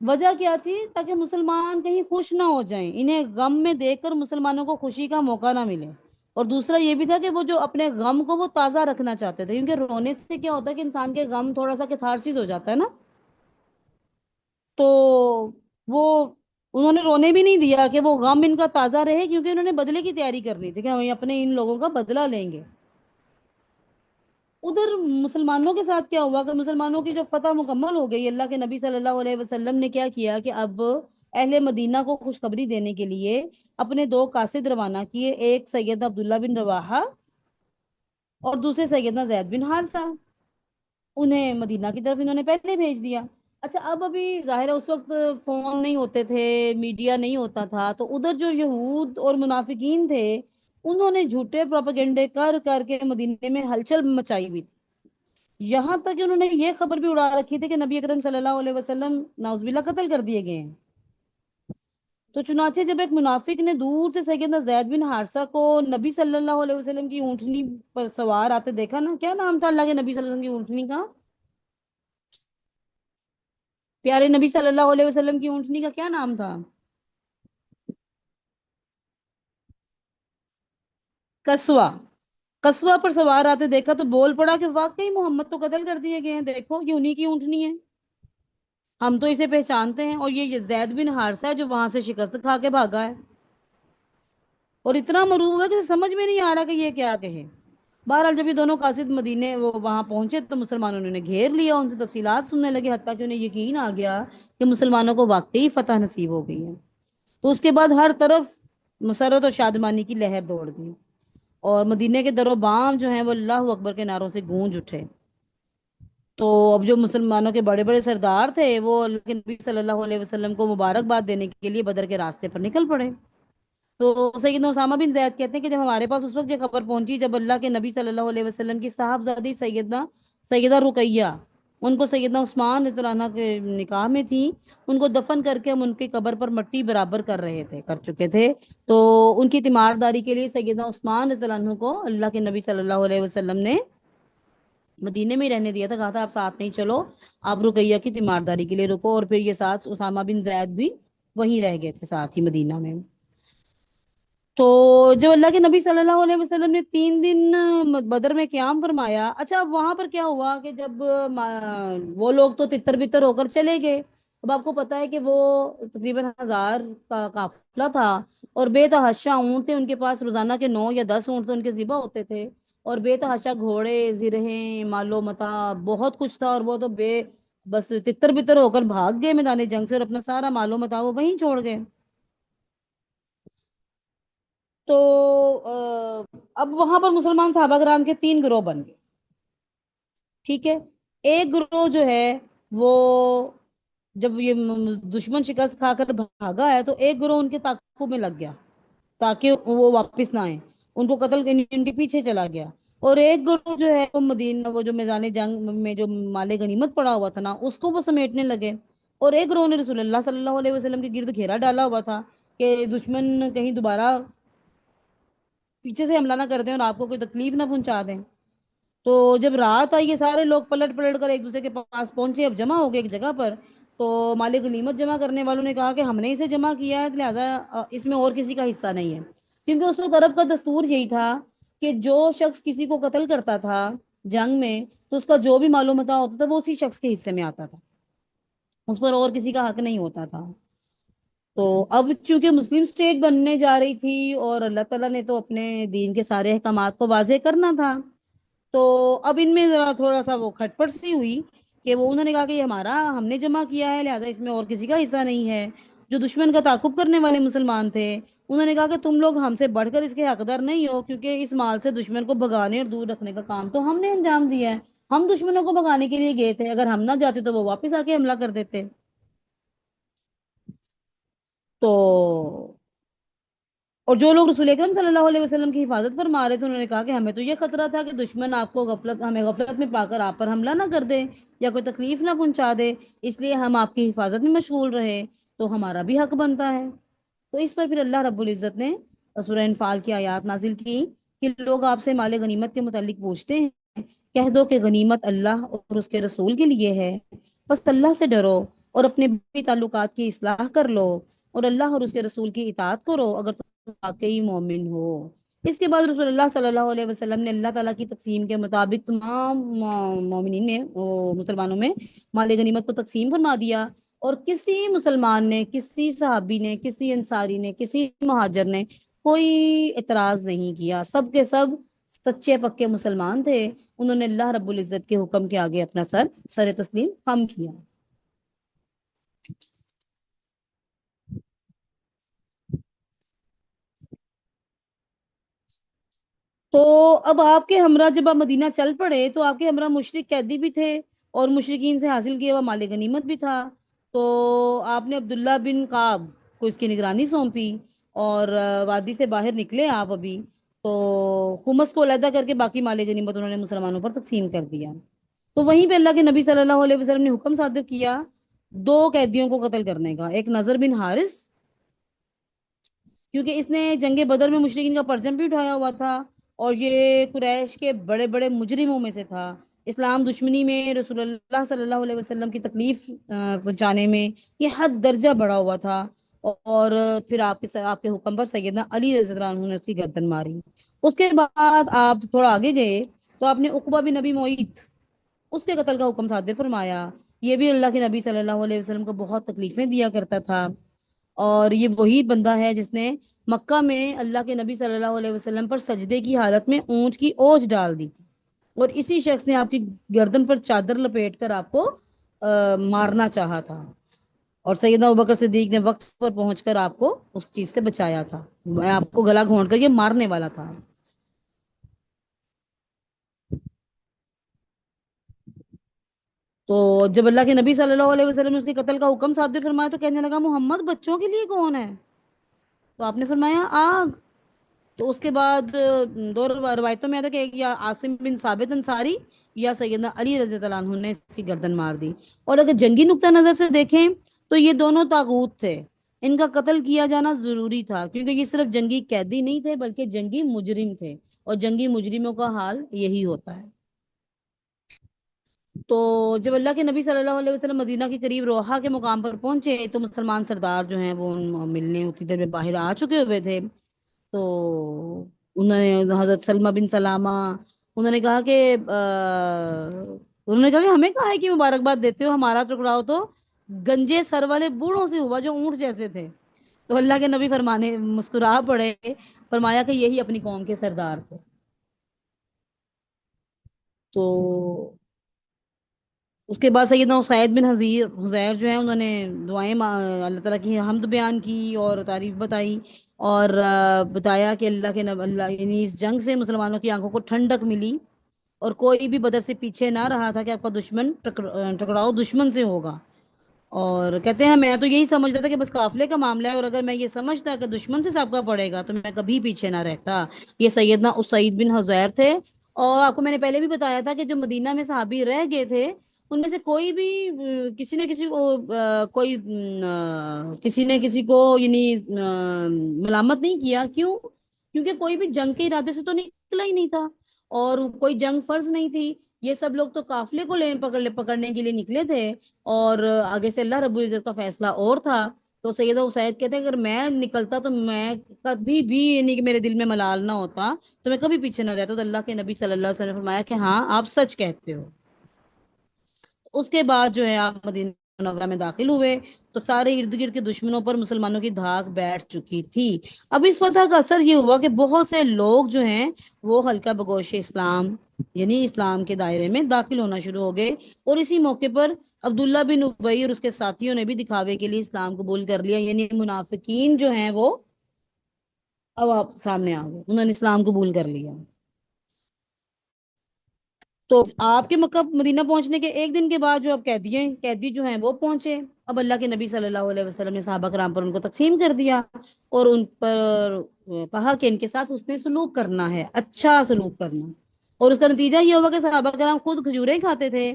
وجہ کیا تھی؟ تاکہ مسلمان کہیں خوش نہ ہو جائیں، انہیں غم میں دیکھ کر مسلمانوں کو خوشی کا موقع نہ ملے، اور دوسرا یہ بھی تھا کہ وہ جو اپنے غم کو وہ تازہ رکھنا چاہتے تھے، کیونکہ رونے سے کیا ہوتا ہے کہ انسان کے غم تھوڑا سا کتھارسس ہو جاتا ہے نا، تو وہ انہوں نے رونے بھی نہیں دیا کہ وہ غم ان کا تازہ رہے، کیونکہ انہوں نے بدلے کی تیاری کرنی تھی کہ ہم اپنے ان لوگوں کا بدلہ لیں گے۔ ادھر مسلمانوں کے ساتھ کیا ہوا کہ مسلمانوں کی جب فتح مکمل ہو گئی، اللہ کے نبی صلی اللہ علیہ وسلم نے کیا کیا کہ اب اہل مدینہ کو خوشخبری دینے کے لیے اپنے دو قاصد روانہ کیے، ایک سیدنا عبداللہ بن رواحہ اور دوسرے سیدنا زید بن حارثہ، انہیں مدینہ کی طرف انہوں نے پہلے بھیج دیا۔ اچھا، اب ابھی ظاہر ہے اس وقت فون نہیں ہوتے تھے، میڈیا نہیں ہوتا تھا، تو ادھر جو یہود اور منافقین تھے انہوں نے جھوٹے پروپیگنڈے کر کر کے مدینے میں ہلچل مچائی ہوئی تھی، یہاں تک کہ انہوں نے یہ خبر بھی اڑا رکھی تھی کہ نبی اکرم صلی اللہ علیہ وسلم نعوذ باللہ قتل کر دیے گئے ہیں۔ تو چنانچہ جب ایک منافق نے دور سے سیدنا زید بن حارثہ کو نبی صلی اللہ علیہ وسلم کی اونٹنی پر سوار آتے دیکھا نا، کیا نام تھا اللہ کے نبی صلی اللہ علیہ وسلم کی اونٹنی کا؟ پیارے نبی صلی اللہ علیہ وسلم کی اونٹنی کا کیا نام تھا؟ کسوا۔ کسوا پر سوار آتے دیکھا تو بول پڑا کہ واقعی محمد تو قتل کر دیے گئے ہیں، دیکھو یہ انہی کی اونٹنی ہے، ہم تو اسے پہچانتے ہیں، اور یہ زید بن حارثہ ہے جو وہاں سے شکست کھا کے بھاگا ہے، اور اتنا مروب ہوا کہ سمجھ میں نہیں آ رہا کہ یہ کیا کہے۔ بہرحال جب یہ دونوں قاصد مدینے وہ وہاں پہنچے تو مسلمانوں نے انہیں گھیر لیا، ان سے تفصیلات سننے لگے، حتیٰ کہ انہیں یقین آ گیا کہ مسلمانوں کو واقعی فتح نصیب ہو گئی ہے۔ تو اس کے بعد ہر طرف مسرت اور شادمانی کی لہر دوڑ گئی، اور مدینے کے در و بام جو ہیں وہ اللہ اکبر کے نعروں سے گونج اٹھے۔ تو اب جو مسلمانوں کے بڑے بڑے سردار تھے وہ اللہ کے نبی صلی اللہ علیہ وسلم کو مبارکباد دینے کے لیے بدر کے راستے پر نکل پڑے۔ تو سیدنا اسامہ بن زید کہتے ہیں کہ جب ہمارے پاس اس وقت یہ خبر پہنچی جب اللہ کے نبی صلی اللہ علیہ وسلم کی صاحبزادی سیدہ رقیہ، ان کو سیدنا عثمان رضی اللہ عنہ کے نکاح میں تھی، ان کو دفن کر کے ہم ان کی قبر پر مٹی برابر کر چکے تھے، تو ان کی تیمارداری کے لیے سیدنا عثمان رضی اللہ عنہ کو اللہ کے نبی صلی اللہ علیہ وسلم نے مدینے میں ہی رہنے دیا تھا، کہا تھا آپ ساتھ نہیں چلو، آپ رقیہ کی تیمارداری کے لیے رکو، اور پھر یہ ساتھ اسامہ بن زید بھی وہیں رہ گئے تھے ساتھ ہی مدینہ میں۔ تو جو اللہ کے نبی صلی اللہ علیہ وسلم نے 3 دن بدر میں قیام فرمایا، اچھا اب وہاں پر کیا ہوا کہ جب وہ لوگ تو تتر بتر ہو کر چلے گئے، اب آپ کو پتا ہے کہ وہ تقریباً 1000 کا قافلہ تھا، اور بے تحاشا اونٹ تھے ان کے پاس، روزانہ کے 9 یا 10 اونٹ تو ان کے ذبح ہوتے تھے، اور بے تحاشا گھوڑے، زرہیں، مال و متاع بہت کچھ تھا، اور وہ تو بس تتر بتر ہو کر بھاگ گئے میدان جنگ سے، اور اپنا سارا مال و متاع وہ وہیں چھوڑ گئے۔ تو اب وہاں پر مسلمان صحابہ کرام کے 3 گروہ بن گئے، ٹھیک ہے۔ ایک گروہ جو ہے وہ جب یہ دشمن شکست کھا کر بھاگا ہے تو ایک گروہ ان کے تعاقب میں لگ گیا تاکہ وہ واپس نہ آئیں، ان کو قتل ان کے پیچھے چلا گیا، اور ایک گروہ جو ہے وہ مدینہ وہ جو میدان جنگ میں جو مال غنیمت پڑا ہوا تھا نا اس کو وہ سمیٹنے لگے، اور ایک گروہ نے رسول اللہ صلی اللہ علیہ وسلم کے گرد گھیرا ڈالا ہوا تھا کہ دشمن کہیں دوبارہ پیچھے سے حملہ نہ کر دیں اور آپ کو کوئی تکلیف نہ پہنچا دیں۔ تو جب رات آئی یہ سارے لوگ پلٹ پلٹ کر ایک دوسرے کے پاس پہنچے، اب جمع ہو گئے ایک جگہ پر، تو مال غنیمت جمع کرنے والوں نے کہا کہ ہم نے اسے جمع کیا ہے لہذا اس میں اور کسی کا حصہ نہیں ہے، کیونکہ اس وقت عرب کا دستور یہی تھا کہ جو شخص کسی کو قتل کرتا تھا جنگ میں تو اس کا جو بھی مال و متاع ہوتا تھا وہ اسی شخص کے حصے میں آتا تھا، اس پر اور کسی کا حق نہیں ہوتا تھا۔ تو اب چونکہ مسلم سٹیٹ بننے جا رہی تھی اور اللہ تعالیٰ نے تو اپنے دین کے سارے احکامات کو واضح کرنا تھا، تو اب ان میں ذرا تھوڑا سا وہ کھٹپٹ سی ہوئی کہ وہ انہوں نے کہا کہ یہ ہمارا، ہم نے جمع کیا ہے، لہٰذا اس میں اور کسی کا حصہ نہیں ہے۔ جو دشمن کا تعاقب کرنے والے مسلمان تھے انہوں نے کہا کہ تم لوگ ہم سے بڑھ کر اس کے حقدار نہیں ہو، کیونکہ اس مال سے دشمن کو بھگانے اور دور رکھنے کا کام تو ہم نے انجام دیا ہے، ہم دشمنوں کو بھگانے کے لیے گئے تھے، اگر ہم نہ جاتے تو وہ واپس آ کے حملہ کر دیتے۔ تو اور جو لوگ رسول اکرم صلی اللہ علیہ وسلم کی حفاظت فرما رہے تھے انہوں نے کہا کہ ہمیں تو یہ خطرہ تھا کہ دشمن آپ کو ہمیں غفلت میں پا کر آپ پر حملہ نہ کر دے یا کوئی تکلیف نہ پہنچا دے، اس لیے ہم آپ کی حفاظت میں مشغول رہے، تو ہمارا بھی حق بنتا ہے۔ تو اس پر پھر اللہ رب العزت نے سورہ انفال کی آیات نازل کی کہ لوگ آپ سے مال غنیمت کے متعلق پوچھتے ہیں، کہہ دو کہ غنیمت اللہ اور اس کے رسول کے لیے ہے، بس اللہ سے ڈرو اور اپنے بھی تعلقات کی اصلاح کر لو اور اللہ اور اس کے رسول کی اطاعت کرو اگر تم واقعی مومن ہو۔ اس کے بعد رسول اللہ صلی اللہ علیہ وسلم نے اللہ تعالیٰ کی تقسیم کے مطابق تمام مومنین میں، مسلمانوں میں مال غنیمت کو تقسیم فرما دیا، اور کسی مسلمان نے، کسی صحابی نے، کسی انصاری نے، کسی مہاجر نے کوئی اعتراض نہیں کیا، سب کے سب سچے پکے مسلمان تھے، انہوں نے اللہ رب العزت کے حکم کے آگے اپنا سر تسلیم خم کیا۔ تو اب آپ کے ہمراہ جب آپ مدینہ چل پڑے تو آپ کے ہمراہ مشرک قیدی بھی تھے اور مشرکین سے حاصل کیا ہوا مال غنیمت بھی تھا، تو آپ نے عبداللہ بن کعب کو اس کی نگرانی سونپی، اور وادی سے باہر نکلے آپ ابھی، تو خمس کو علیحدہ کر کے باقی مال غنیمت انہوں نے مسلمانوں پر تقسیم کر دیا۔ تو وہیں پہ اللہ کے نبی صلی اللہ علیہ وسلم نے حکم صادر کیا دو قیدیوں کو قتل کرنے کا، ایک نذر بن حارث، کیونکہ اس نے جنگ بدر میں مشرکین کا پرچم بھی اٹھایا ہوا تھا اور یہ قریش کے بڑے بڑے مجرموں میں سے تھا، اسلام دشمنی میں، رسول اللہ صلی اللہ علیہ وسلم کی تکلیف پہنچانے میں یہ حد درجہ بڑا ہوا تھا، اور پھر آپ کے حکم پر سیدنا علی رضی اللہ عنہ نے اس کی گردن ماری۔ اس کے بعد آپ تھوڑا آگے گئے تو آپ نے عقبہ بن نبی معیط، اس کے قتل کا حکم صادر فرمایا، یہ بھی اللہ کے نبی صلی اللہ علیہ وسلم کو بہت تکلیفیں دیا کرتا تھا، اور یہ وہی بندہ ہے جس نے مکہ میں اللہ کے نبی صلی اللہ علیہ وسلم پر سجدے کی حالت میں اونٹ کی اوج ڈال دی تھی، اور اسی شخص نے آپ کی گردن پر چادر لپیٹ کر آپ کو مارنا چاہا تھا، اور سیدنا ابوبکر صدیق نے وقت پر پہنچ کر آپ کو اس چیز سے بچایا تھا، آپ کو گلا گھونٹ کر یہ مارنے والا تھا۔ تو جب اللہ کے نبی صلی اللہ علیہ وسلم نے اس کے قتل کا حکم صادر فرمایا تو کہنے لگا محمد بچوں کے لیے کون ہے؟ تو آپ نے فرمایا آگ۔ تو اس کے بعد دو روایتوں میں آتا کہ یا عاصم بن ثابت انصاری یا سیدنا علی رضی اللہ عنہ نے اس کی گردن مار دی، اور اگر جنگی نقطہ نظر سے دیکھیں تو یہ دونوں طاغوت تھے، ان کا قتل کیا جانا ضروری تھا، کیونکہ یہ صرف جنگی قیدی نہیں تھے بلکہ جنگی مجرم تھے، اور جنگی مجرموں کا حال یہی ہوتا ہے۔ تو جب اللہ کے نبی صلی اللہ علیہ وسلم مدینہ کے قریب روحا کے مقام پر پہنچے تو مسلمان سردار جو ہیں وہ ملنے اتنی دیر میں باہر آ چکے ہوئے تھے، تو انہوں نے حضرت سلمہ بن سلامہ، انہوں نے کہا کہ ہمیں کہا ہے کہ مبارکباد دیتے ہو، ہمارا ٹکراؤ تو گنجے سر والے بوڑھوں سے ہوا جو اونٹ جیسے تھے۔ تو اللہ کے نبی فرمانے مسکرا پڑے، فرمایا کہ یہی اپنی قوم کے سردار تھے۔ تو اس کے بعد سیدنا اسید بن حضیر جو ہیں انہوں نے دعائیں اللہ تعالیٰ کی حمد بیان کی اور تعریف بتائی، اور بتایا کہ اللہ کے اللہ یعنی اس جنگ سے مسلمانوں کی آنکھوں کو ٹھنڈک ملی، اور کوئی بھی بدر سے پیچھے نہ رہا تھا کہ آپ کا دشمن ٹکراؤ دشمن سے ہوگا، اور کہتے ہیں میں تو یہی سمجھتا تھا کہ بس قافلے کا معاملہ ہے، اور اگر میں یہ سمجھتا کہ دشمن سے سابقہ پڑے گا تو میں کبھی پیچھے نہ رہتا۔ یہ سیدنا اسید بن حضیر تھے، اور آپ کو میں نے پہلے بھی بتایا تھا کہ جو مدینہ میں صحابی رہ گئے تھے ان میں سے کوئی بھی کسی نے کسی کو کوئی کسی نے کسی کو یعنی ملامت نہیں کیا، کیوں؟ کیونکہ کوئی بھی جنگ کے ارادے سے تو نکلا ہی نہیں تھا، اور کوئی جنگ فرض نہیں تھی، یہ سب لوگ تو قافلے کو پکڑنے کے لیے نکلے تھے، اور آگے سے اللہ رب العزت کا فیصلہ اور تھا۔ تو سیدہ اسید کہتے ہیں اگر میں نکلتا تو میں کبھی بھی یعنی کہ میرے دل میں ملال نہ ہوتا تو میں کبھی پیچھے نہ رہتا، تو اللہ کے نبی صلی اللہ علیہ وسلم نے فرمایا کہ ہاں آپ سچ کہتے ہو۔ اس کے بعد جو ہے آپ مدینہ منورہ میں داخل ہوئے تو سارے ارد گرد کے دشمنوں پر مسلمانوں کی دھاک بیٹھ چکی تھی۔ اب اس فتح کا اثر یہ ہوا کہ بہت سے لوگ جو ہیں وہ حلقہ بگوش اسلام یعنی اسلام کے دائرے میں داخل ہونا شروع ہو گئے، اور اسی موقع پر عبداللہ بن ابی اور اس کے ساتھیوں نے بھی دکھاوے کے لیے اسلام قبول کر لیا، یعنی منافقین جو ہیں وہ اب آپ سامنے آ گئے، انہوں نے اسلام قبول کر لیا۔ تو آپ کے مکہ مدینہ پہنچنے کے ایک دن کے بعد جو اب قیدی جو ہیں وہ پہنچے۔ اب اللہ کے نبی صلی اللہ علیہ وسلم نے صحابہ کرام پر ان کو تقسیم کر دیا اور ان پر کہا کہ ان کے ساتھ حسن سلوک کرنا ہے، اچھا سلوک کرنا، اور اس کا نتیجہ یہ ہوگا کہ صحابہ کرام خود کھجوریں کھاتے تھے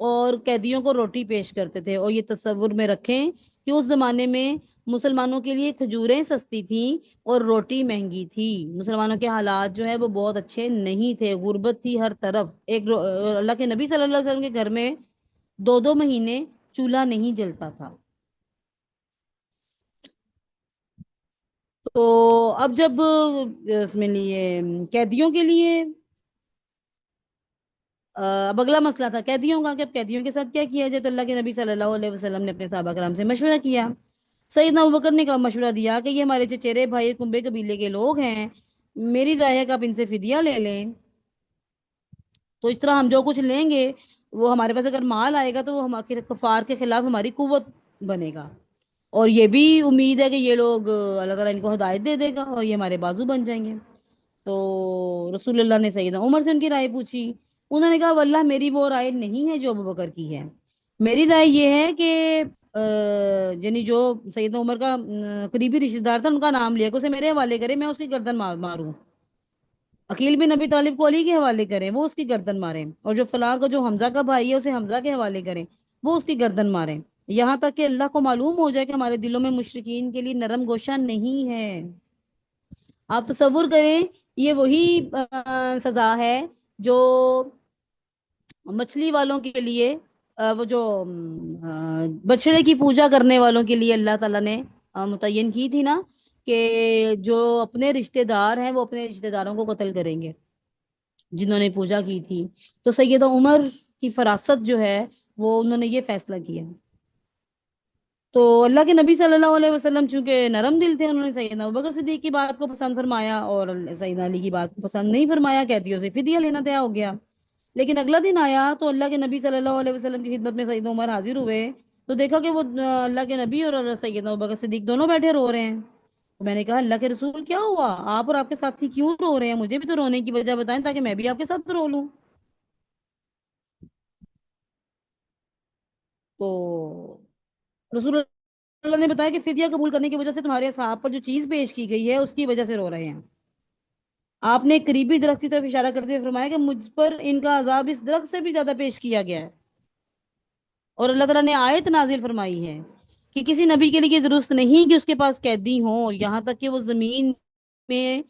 اور قیدیوں کو روٹی پیش کرتے تھے۔ اور یہ تصور میں رکھیں کہ اس زمانے میں مسلمانوں کے لیے کھجوریں سستی تھیں اور روٹی مہنگی تھی۔ مسلمانوں کے حالات جو ہے وہ بہت اچھے نہیں تھے، غربت تھی ہر طرف۔ اللہ کے نبی صلی اللہ علیہ وسلم کے گھر میں 2 مہینے چولہا نہیں جلتا تھا۔ تو اب جب اس میں لیے قیدیوں کے لیے اب اگلا مسئلہ تھا قیدیوں کا کہ اب قیدیوں کے ساتھ کیا کیا جائے، تو اللہ کے نبی صلی اللہ علیہ وسلم نے اپنے صحابہ کرام سے مشورہ کیا۔ سیدنا ابوبکر نے مشورہ دیا کہ یہ ہمارے چچیرے بھائی کنبے قبیلے کے لوگ ہیں، میری رائے ہے کہ آپ ان سے فدیہ لے لیں، تو اس طرح ہم جو کچھ لیں گے وہ ہمارے پاس اگر مال آئے گا تو وہ ہمارے کفار کے خلاف ہماری قوت بنے گا، اور یہ بھی امید ہے کہ یہ لوگ اللہ تعالیٰ ان کو ہدایت دے دے گا اور یہ ہمارے بازو بن جائیں گے۔ تو رسول اللہ نے سیدنا عمر سے ان کی رائے پوچھی، انہوں نے کہا واللہ میری وہ رائے نہیں ہے جو ابوبکر کی ہے، میری رائے یہ ہے کہ یعنی جو سیدنا عمر کا قریبی رشتہ دار تھا ان کا نام لیا کہ اسے میرے حوالے کرے، میں اس کی گردن ماروں، عقیل بن ابی طالب کو علی کے حوالے کریں وہ اس کی گردن ماریں، اور جو فلاں کا جو حمزہ کا بھائی ہے اسے حمزہ کے حوالے کریں وہ اس کی گردن ماریں، یہاں تک کہ اللہ کو معلوم ہو جائے کہ ہمارے دلوں میں مشرکین کے لیے نرم گوشہ نہیں ہے۔ آپ تصور کریں یہ وہی سزا ہے جو مچھلی والوں کے لیے وہ جو بچڑے کی پوجا کرنے والوں کے لیے اللہ تعالیٰ نے متعین کی تھی نا، کہ جو اپنے رشتہ دار ہیں وہ اپنے رشتہ داروں کو قتل کریں گے جنہوں نے پوجا کی تھی۔ تو سیدہ عمر کی فراست جو ہے وہ انہوں نے یہ فیصلہ کیا۔ تو اللہ کے نبی صلی اللہ علیہ وسلم چونکہ نرم دل تھے، انہوں نے سیدنا ابوبکر صدیق کی بات کو پسند فرمایا اور سیدنا علی کی بات کو پسند نہیں فرمایا، قیدیوں سے فدیہ لینا طے ہو گیا۔ لیکن اگلا دن آیا تو اللہ کے نبی صلی اللہ علیہ وسلم کی خدمت میں سیدنا عمر حاضر ہوئے تو دیکھا کہ وہ اللہ کے نبی اور سیدنا ابوبکر صدیق دونوں بیٹھے رو رہے ہیں۔ تو میں نے کہا اللہ کے رسول کیا ہوا، آپ اور آپ کے ساتھی کیوں رو رہے ہیں، مجھے بھی تو رونے کی وجہ بتائیں تاکہ میں بھی آپ کے ساتھ رو لوں۔ تو رسول اللہ نے بتایا کہ فدیہ قبول کرنے کی وجہ سے تمہارے اصحاب پر جو چیز پیش کی گئی ہے اس کی وجہ سے رو رہے ہیں۔ آپ نے ایک قریبی درخت کی طرف اشارہ کرتے ہوئے فرمایا کہ مجھ پر ان کا عذاب اس درخت سے بھی زیادہ پیش کیا گیا ہے، اور اللہ تعالیٰ نے آیت نازل فرمائی ہے کہ کسی نبی کے لیے درست نہیں کہ اس کے پاس قیدی ہوں یہاں تک کہ وہ زمین میں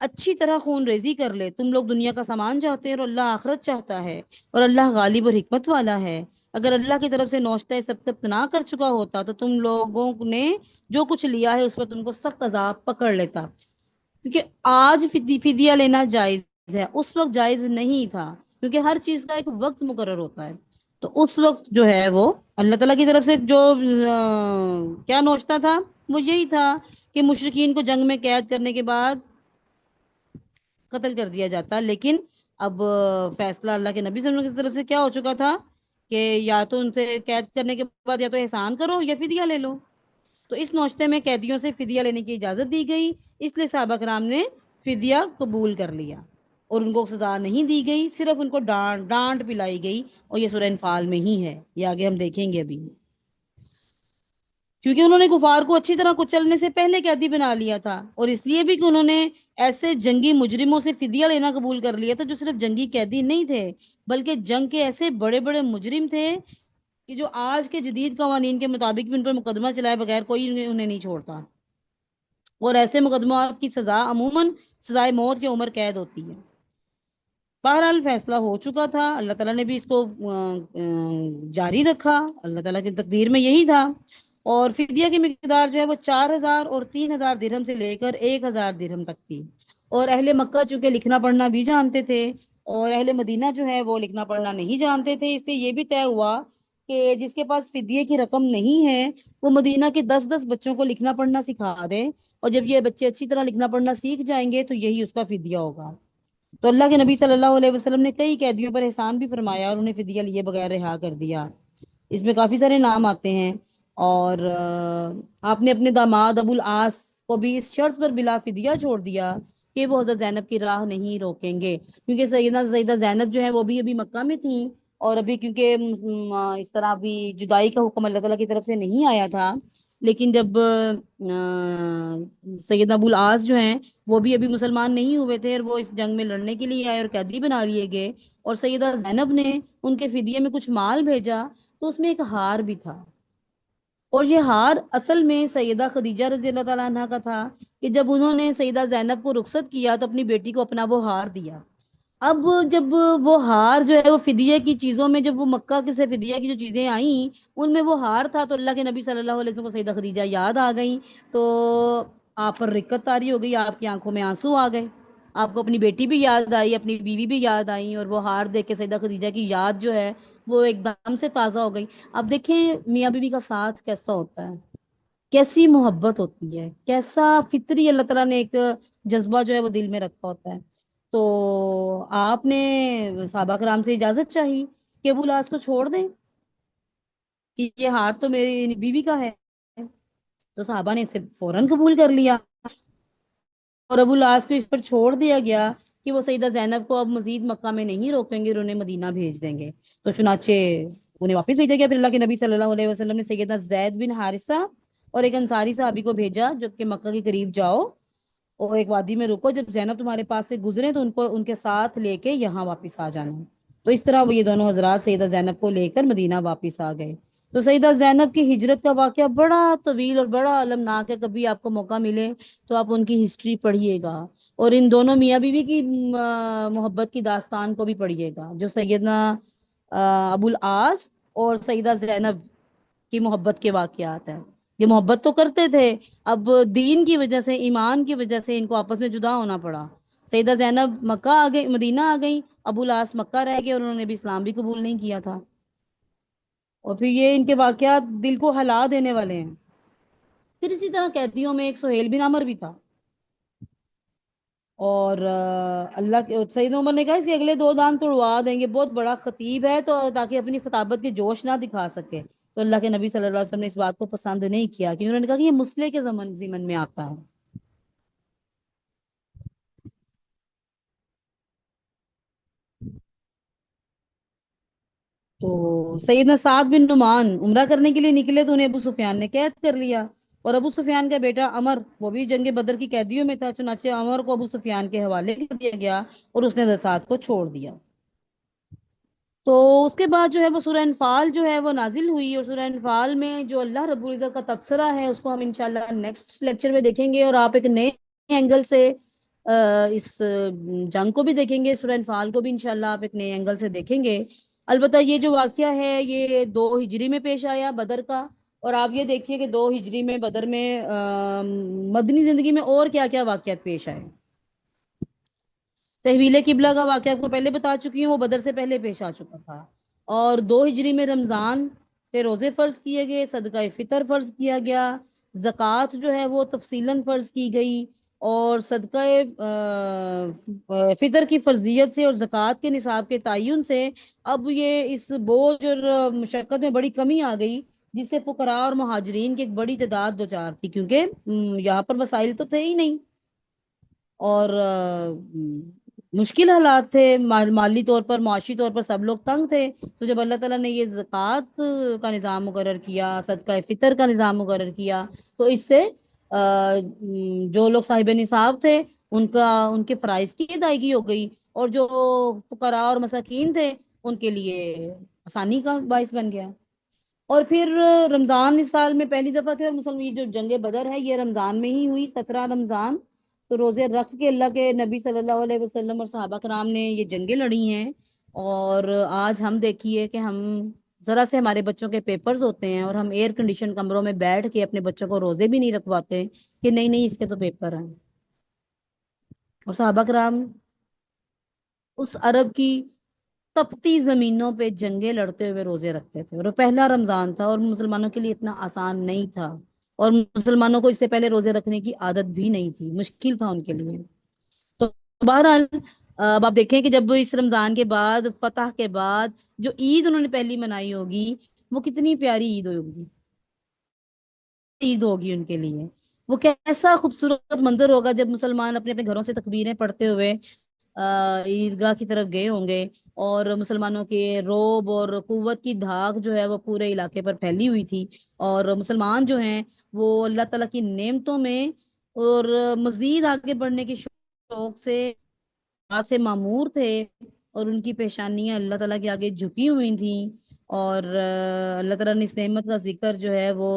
اچھی طرح خون ریزی کر لے۔ تم لوگ دنیا کا سامان چاہتے ہیں اور اللہ آخرت چاہتا ہے، اور اللہ غالب اور حکمت والا ہے۔ اگر اللہ کی طرف سے نوشتہ سبقت نہ کر چکا ہوتا تو تم لوگوں نے جو کچھ لیا ہے اس پر تم کو سخت عذاب پکڑ لیتا، کیونکہ آج فدیہ لینا جائز ہے، اس وقت جائز نہیں تھا، کیونکہ ہر چیز کا ایک وقت مقرر ہوتا ہے۔ تو اس وقت جو ہے وہ اللہ تعالیٰ کی طرف سے جو کیا نوشتہ تھا وہ یہی تھا کہ مشرکین کو جنگ میں قید کرنے کے بعد قتل کر دیا جاتا، لیکن اب فیصلہ اللہ کے نبی صلی اللہ علیہ وسلم کی طرف سے کیا ہو چکا تھا کہ یا تو ان سے قید کرنے کے بعد یا تو احسان کرو یا فدیہ لے لو۔ تو اس نوشتے میں قیدیوں سے فدیہ لینے کی اجازت دی گئی، اس لیے صحابہ کرام نے فدیہ قبول کر لیا اور ان کو سزا نہیں دی گئی، صرف ان کو ڈانٹ پلائی گئی، اور یہ سورہ انفال میں ہی ہے، یہ آگے ہم دیکھیں گے ابھی، کیونکہ انہوں نے کفار کو اچھی طرح کچلنے سے پہلے قیدی بنا لیا تھا، اور اس لیے بھی کہ انہوں نے ایسے جنگی مجرموں سے فدیہ لینا قبول کر لیا تھا جو صرف جنگی قیدی نہیں تھے بلکہ جنگ کے ایسے بڑے بڑے مجرم تھے کہ جو آج کے جدید قوانین کے مطابق بھی ان پر مقدمہ چلائے بغیر کوئی انہیں نہیں چھوڑتا، اور ایسے مقدمات کی سزا عموماً سزائے موت یا عمر قید ہوتی ہے۔ بہرحال فیصلہ ہو چکا تھا، اللہ تعالیٰ نے بھی اس کو جاری رکھا، اللہ تعالیٰ کی تقدیر میں یہی تھا، اور فدیہ کی مقدار جو ہے وہ 4000 اور 3000 درہم سے لے کر 1000 درہم تک تھی، اور اہل مکہ چونکہ لکھنا پڑھنا بھی جانتے تھے اور اہل مدینہ جو ہے وہ لکھنا پڑھنا نہیں جانتے تھے، اس سے یہ بھی طے ہوا کہ جس کے پاس فدیے کی رقم نہیں ہے وہ مدینہ کے 10 بچوں کو لکھنا پڑھنا سکھا دے، اور جب یہ بچے اچھی طرح لکھنا پڑھنا سیکھ جائیں گے تو یہی اس کا فدیہ ہوگا۔ تو اللہ کے نبی صلی اللہ علیہ وسلم نے کئی قیدیوں پر احسان بھی فرمایا اور انہیں فدیہ لیے بغیر رہا کر دیا۔ اس میں کافی سارے نام آتے ہیں، اور آپ نے اپنے داماد ابو العاص کو بھی اس شرط پر بلا فدیہ چھوڑ دیا کہ وہ حضرت زینب کی راہ نہیں روکیں گے، کیونکہ سیدہ زینب جو ہے وہ بھی ابھی مکہ میں تھیں، اور ابھی کیونکہ اس طرح بھی جدائی کا حکم اللہ تعالیٰ کی طرف سے نہیں آیا تھا۔ لیکن جب سیدنا ابو العاص جو ہیں وہ بھی ابھی مسلمان نہیں ہوئے تھے، اور وہ اس جنگ میں لڑنے کے لیے آئے اور قیدی بنا لیے گئے، اور سیدہ زینب نے ان کے فدیے میں کچھ مال بھیجا، تو اس میں ایک ہار بھی تھا، اور یہ ہار اصل میں سیدہ خدیجہ رضی اللہ تعالیٰ عنہ کا تھا، کہ جب انہوں نے سیدہ زینب کو رخصت کیا تو اپنی بیٹی کو اپنا وہ ہار دیا۔ اب جب وہ ہار جو ہے وہ فدیے کی چیزوں میں، جب وہ مکہ کے سے فدیہ کی جو چیزیں آئیں ان میں وہ ہار تھا، تو اللہ کے نبی صلی اللہ علیہ وسلم کو سیدہ خدیجہ یاد آ گئیں، تو آپ پر رقت طاری ہو گئی، آپ کی آنکھوں میں آنسو آ گئے، آپ کو اپنی بیٹی بھی یاد آئی، اپنی بیوی بھی یاد آئی، اور وہ ہار دیکھ کے سیدہ خدیجہ کی یاد جو ہے وہ ایک دم سے تازہ ہو گئی۔ اب دیکھیں میاں بیوی کا ساتھ کیسا ہوتا ہے، کیسی محبت ہوتی ہے، کیسا فطری اللہ تعالیٰ نے ایک جذبہ جو ہے وہ دل میں رکھا ہوتا ہے۔ تو آپ نے صحابہ کرام سے اجازت چاہی کہ ابو العاص کو چھوڑ دیں، کہ یہ ہار تو میری بیوی کا ہے، تو صحابہ نے اسے فوراً قبول کر لیا، اور ابو العاص کو اس پر چھوڑ دیا گیا کہ وہ سیدہ زینب کو اب مزید مکہ میں نہیں روکیں گے اور انہیں مدینہ بھیج دیں گے۔ تو چنانچہ انہیں واپس بھیجا گیا۔ پھر اللہ کے نبی صلی اللہ علیہ وسلم نے سیدنا زید بن حارثہ اور ایک انصاری صحابی کو بھیجا جو کہ مکہ کے قریب جاؤ اور ایک وادی میں رکو، جب زینب تمہارے پاس سے گزرے تو ان کو ان کے ساتھ لے کے یہاں واپس آ جانا۔ تو اس طرح وہ یہ دونوں حضرات سیدہ زینب کو لے کر مدینہ واپس آ گئے۔ تو سیدہ زینب کی ہجرت کا واقعہ بڑا طویل اور بڑا المناک ہے، کبھی آپ کو موقع ملے تو آپ ان کی ہسٹری پڑھیے گا، اور ان دونوں میاں بیوی کی محبت کی داستان کو بھی پڑھیے گا، جو سیدنا ابو العاص اور سیدہ زینب کی محبت کے واقعات ہیں۔ یہ محبت تو کرتے تھے، اب دین کی وجہ سے، ایمان کی وجہ سے ان کو آپس میں جدا ہونا پڑا۔ سیدہ زینب مکہ آ گئی، مدینہ آ گئی، ابو العاص مکہ رہ گئے اور انہوں نے بھی اسلام بھی قبول نہیں کیا تھا، اور پھر یہ ان کے واقعات دل کو ہلا دینے والے ہیں۔ پھر اسی طرح قیدیوں میں ایک سہیل بن عمر بھی تھا، اور اللہ کے سیدنا عمر نے کہا اسے اگلے 2 دان توڑوا دیں گے، بہت بڑا خطیب ہے، تو تاکہ اپنی خطابت کے جوش نہ دکھا سکے۔ تو اللہ کے نبی صلی اللہ علیہ وسلم نے اس بات کو پسند نہیں کیا، کیونکہ انہوں نے کہا کہ یہ مسئلے کے ضمن میں آتا ہے۔ تو سیدنا سعد بن نعمان عمرہ کرنے کے لیے نکلے تو انہیں ابو سفیان نے قید کر لیا، اور ابو سفیان کا بیٹا عمر وہ بھی جنگ بدر کی قیدیوں میں تھا، چنانچہ عمر کو ابو سفیان کے حوالے کر دیا گیا اور اس نے سعد کو چھوڑ دیا۔ تو اس کے بعد جو ہے وہ سورہ انفال جو ہے وہ نازل ہوئی، اور سورہ انفال میں جو اللہ رب العزت کا تبصرہ ہے اس کو ہم انشاءاللہ نیکسٹ لیکچر میں دیکھیں گے، اور آپ ایک نئے اینگل سے اس جنگ کو بھی دیکھیں گے، سورہ انفال کو بھی انشاءاللہ آپ ایک نئے اینگل سے دیکھیں گے۔ البتہ یہ جو واقعہ ہے یہ 2 ہجری میں پیش آیا بدر کا، اور آپ یہ دیکھیے کہ 2 ہجری میں بدر میں مدنی زندگی میں اور کیا کیا واقعات پیش آئے۔ تحویل قبلہ کا واقعہ آپ کو پہلے بتا چکی ہوں، وہ بدر سے پہلے پیش آ چکا تھا، اور 2 ہجری میں رمضان پہ روزے فرض کیے گئے، صدقہ فطر فرض کیا گیا، زکوٰۃ جو ہے وہ تفصیلاً فرض کی گئی، اور صدقہ فطر کی فرضیت سے اور زکوٰۃ کے نصاب کے تعین سے اب یہ اس بوجھ اور مشقت میں بڑی کمی آ گئی، جس سے فقراء اور مہاجرین کی ایک بڑی تعداد دوچار تھی، کیونکہ یہاں پر وسائل تو تھے ہی نہیں، اور مشکل حالات تھے، مالی طور پر، معاشی طور پر سب لوگ تنگ تھے۔ تو جب اللہ تعالیٰ نے یہ زکوٰۃ کا نظام مقرر کیا، صدقہ فطر کا نظام مقرر کیا، تو اس سے جو لوگ صاحب نصاب تھے ان کے فرائض کی ادائیگی ہو گئی، اور جو فقراء اور مساکین تھے ان کے لیے آسانی کا باعث بن گیا۔ اور پھر رمضان اس سال میں پہلی دفعہ تھے، اور یہ جو جنگ بدر ہے یہ رمضان میں ہی ہوئی، 17 رمضان۔ تو روزے رکھ کے اللہ کے نبی صلی اللہ علیہ وسلم اور صحابہ کرام نے یہ جنگیں لڑی ہیں، اور آج ہم دیکھیے کہ ہم ذرا سے ہمارے بچوں کے پیپرز ہوتے ہیں اور ہم ایئر کنڈیشن کمروں میں بیٹھ کے اپنے بچوں کو روزے بھی نہیں رکھواتے کہ نہیں نہیں اس کے تو پیپر ہیں۔ اور صحابہ کرام اس عرب کی تپتی زمینوں پہ جنگیں لڑتے ہوئے روزے رکھتے تھے، اور وہ پہلا رمضان تھا، اور مسلمانوں کے لیے اتنا آسان نہیں تھا، اور مسلمانوں کو اس سے پہلے روزے رکھنے کی عادت بھی نہیں تھی، مشکل تھا ان کے لیے۔ تو بہرحال اب آپ دیکھیں کہ جب اس رمضان کے بعد، فتح کے بعد، جو عید انہوں نے پہلی منائی ہوگی، وہ کتنی پیاری عید ہوگی، عید ہوگی ان کے لیے۔ وہ کیسا خوبصورت منظر ہوگا جب مسلمان اپنے اپنے گھروں سے تکبیریں پڑھتے ہوئے عیدگاہ کی طرف گئے ہوں گے، اور مسلمانوں کے روب اور قوت کی دھاک جو ہے وہ پورے علاقے پر پھیلی ہوئی تھی، اور مسلمان جو ہیں وہ اللہ تعالیٰ کی نعمتوں میں اور مزید آگے بڑھنے کے شوق سے معمور تھے، اور ان کی پیشانیاں اللہ تعالیٰ کے آگے جھکی ہوئی تھیں، اور اللہ تعالیٰ نے اس نعمت کا ذکر جو ہے وہ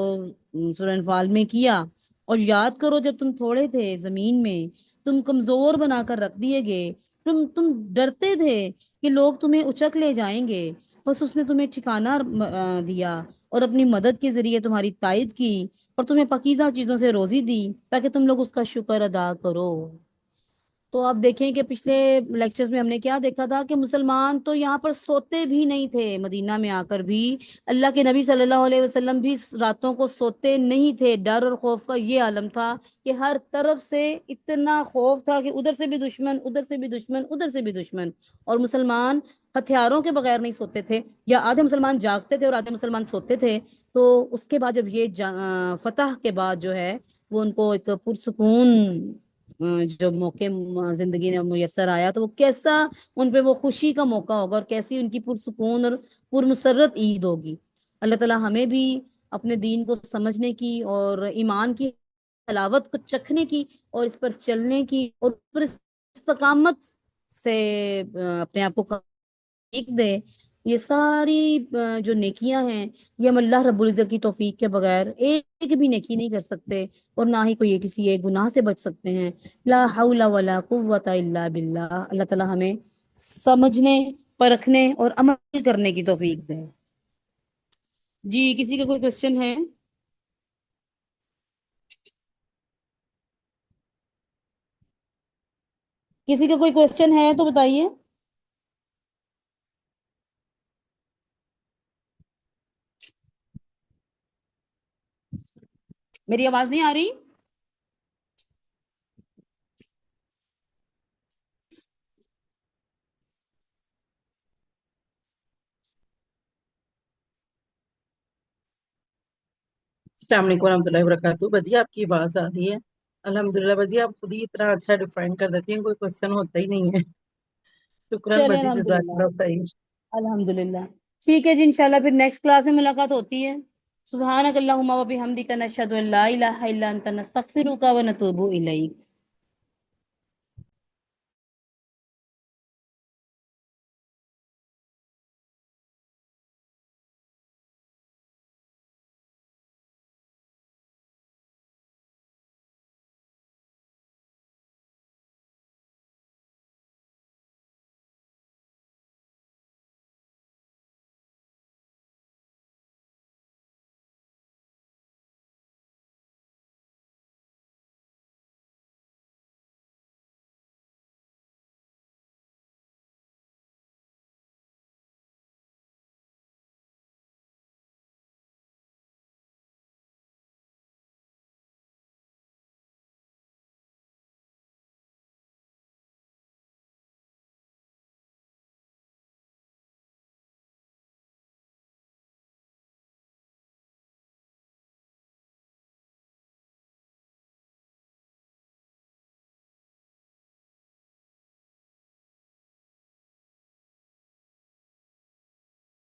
سورہ انفال میں کیا۔ اور یاد کرو جب تم تھوڑے تھے زمین میں، تم کمزور بنا کر رکھ دیے گئے، تم ڈرتے تھے کہ لوگ تمہیں اچک لے جائیں گے، بس اس نے تمہیں ٹھکانہ دیا، اور اپنی مدد کے ذریعے تمہاری تائید کی، اور تمہیں پاکیزہ چیزوں سے روزی دی تاکہ تم لوگ اس کا شکر ادا کرو۔ تو آپ دیکھیں کہ پچھلے لیکچرز میں ہم نے کیا دیکھا تھا کہ مسلمان تو یہاں پر سوتے بھی نہیں تھے، مدینہ میں آ کر بھی اللہ کے نبی صلی اللہ علیہ وسلم بھی راتوں کو سوتے نہیں تھے۔ ڈر اور خوف کا یہ عالم تھا کہ ہر طرف سے اتنا خوف تھا کہ ادھر سے بھی دشمن، ادھر سے بھی دشمن، ادھر سے بھی دشمن، اور مسلمان ہتھیاروں کے بغیر نہیں سوتے تھے، یا آدھے مسلمان جاگتے تھے اور آدھے مسلمان سوتے تھے۔ تو اس کے بعد جب یہ فتح کے بعد جو ہے وہ ان کو ایک پرسکون جو موقع زندگی میں میسر آیا، تو وہ کیسا ان پہ وہ خوشی کا موقع ہوگا، اور کیسی ان کی پرسکون اور پرمسرت عید ہوگی۔ اللہ تعالیٰ ہمیں بھی اپنے دین کو سمجھنے کی اور ایمان کی حلاوت کو چکھنے کی اور اس پر چلنے کی اور اس پر استقامت سے اپنے آپ کو توفیق دے۔ یہ ساری جو نیکیاں ہیں، یہ ہم اللہ رب العزت کی توفیق کے بغیر ایک بھی نیکی نہیں کر سکتے، اور نہ ہی کوئی کسی ایک گناہ سے بچ سکتے ہیں۔ لا حول ولا قوت الا باللہ۔ اللہ تعالیٰ ہمیں سمجھنے، پرکھنے اور عمل کرنے کی توفیق دے۔ جی کسی کا کوئی کوشچن ہے؟ کسی کا کوئی کوشچن ہے تو بتائیے۔ میری آواز نہیں آ رہی؟ السلام علیکم ورحمۃ اللہ وبرکاتہ۔ بجی آپ کی آواز آ رہی ہے؟ الحمدللہ بجی آپ خود ہی اتنا اچھا ڈیفائن کر دیتی ہیں، کوئی کوشچن ہوتا ہی نہیں ہے۔ شکراً چلے بجی، جزاک الحمدللہ، اللہ خیر۔ الحمدللہ۔ ٹھیک ہے جی، انشاءاللہ پھر نیکسٹ کلاس میں ملاقات ہوتی ہے۔ سبحانک اللہم و بحمدک، نشہد ان لا الہ الا انت، نستغفرک و نتوب الیک۔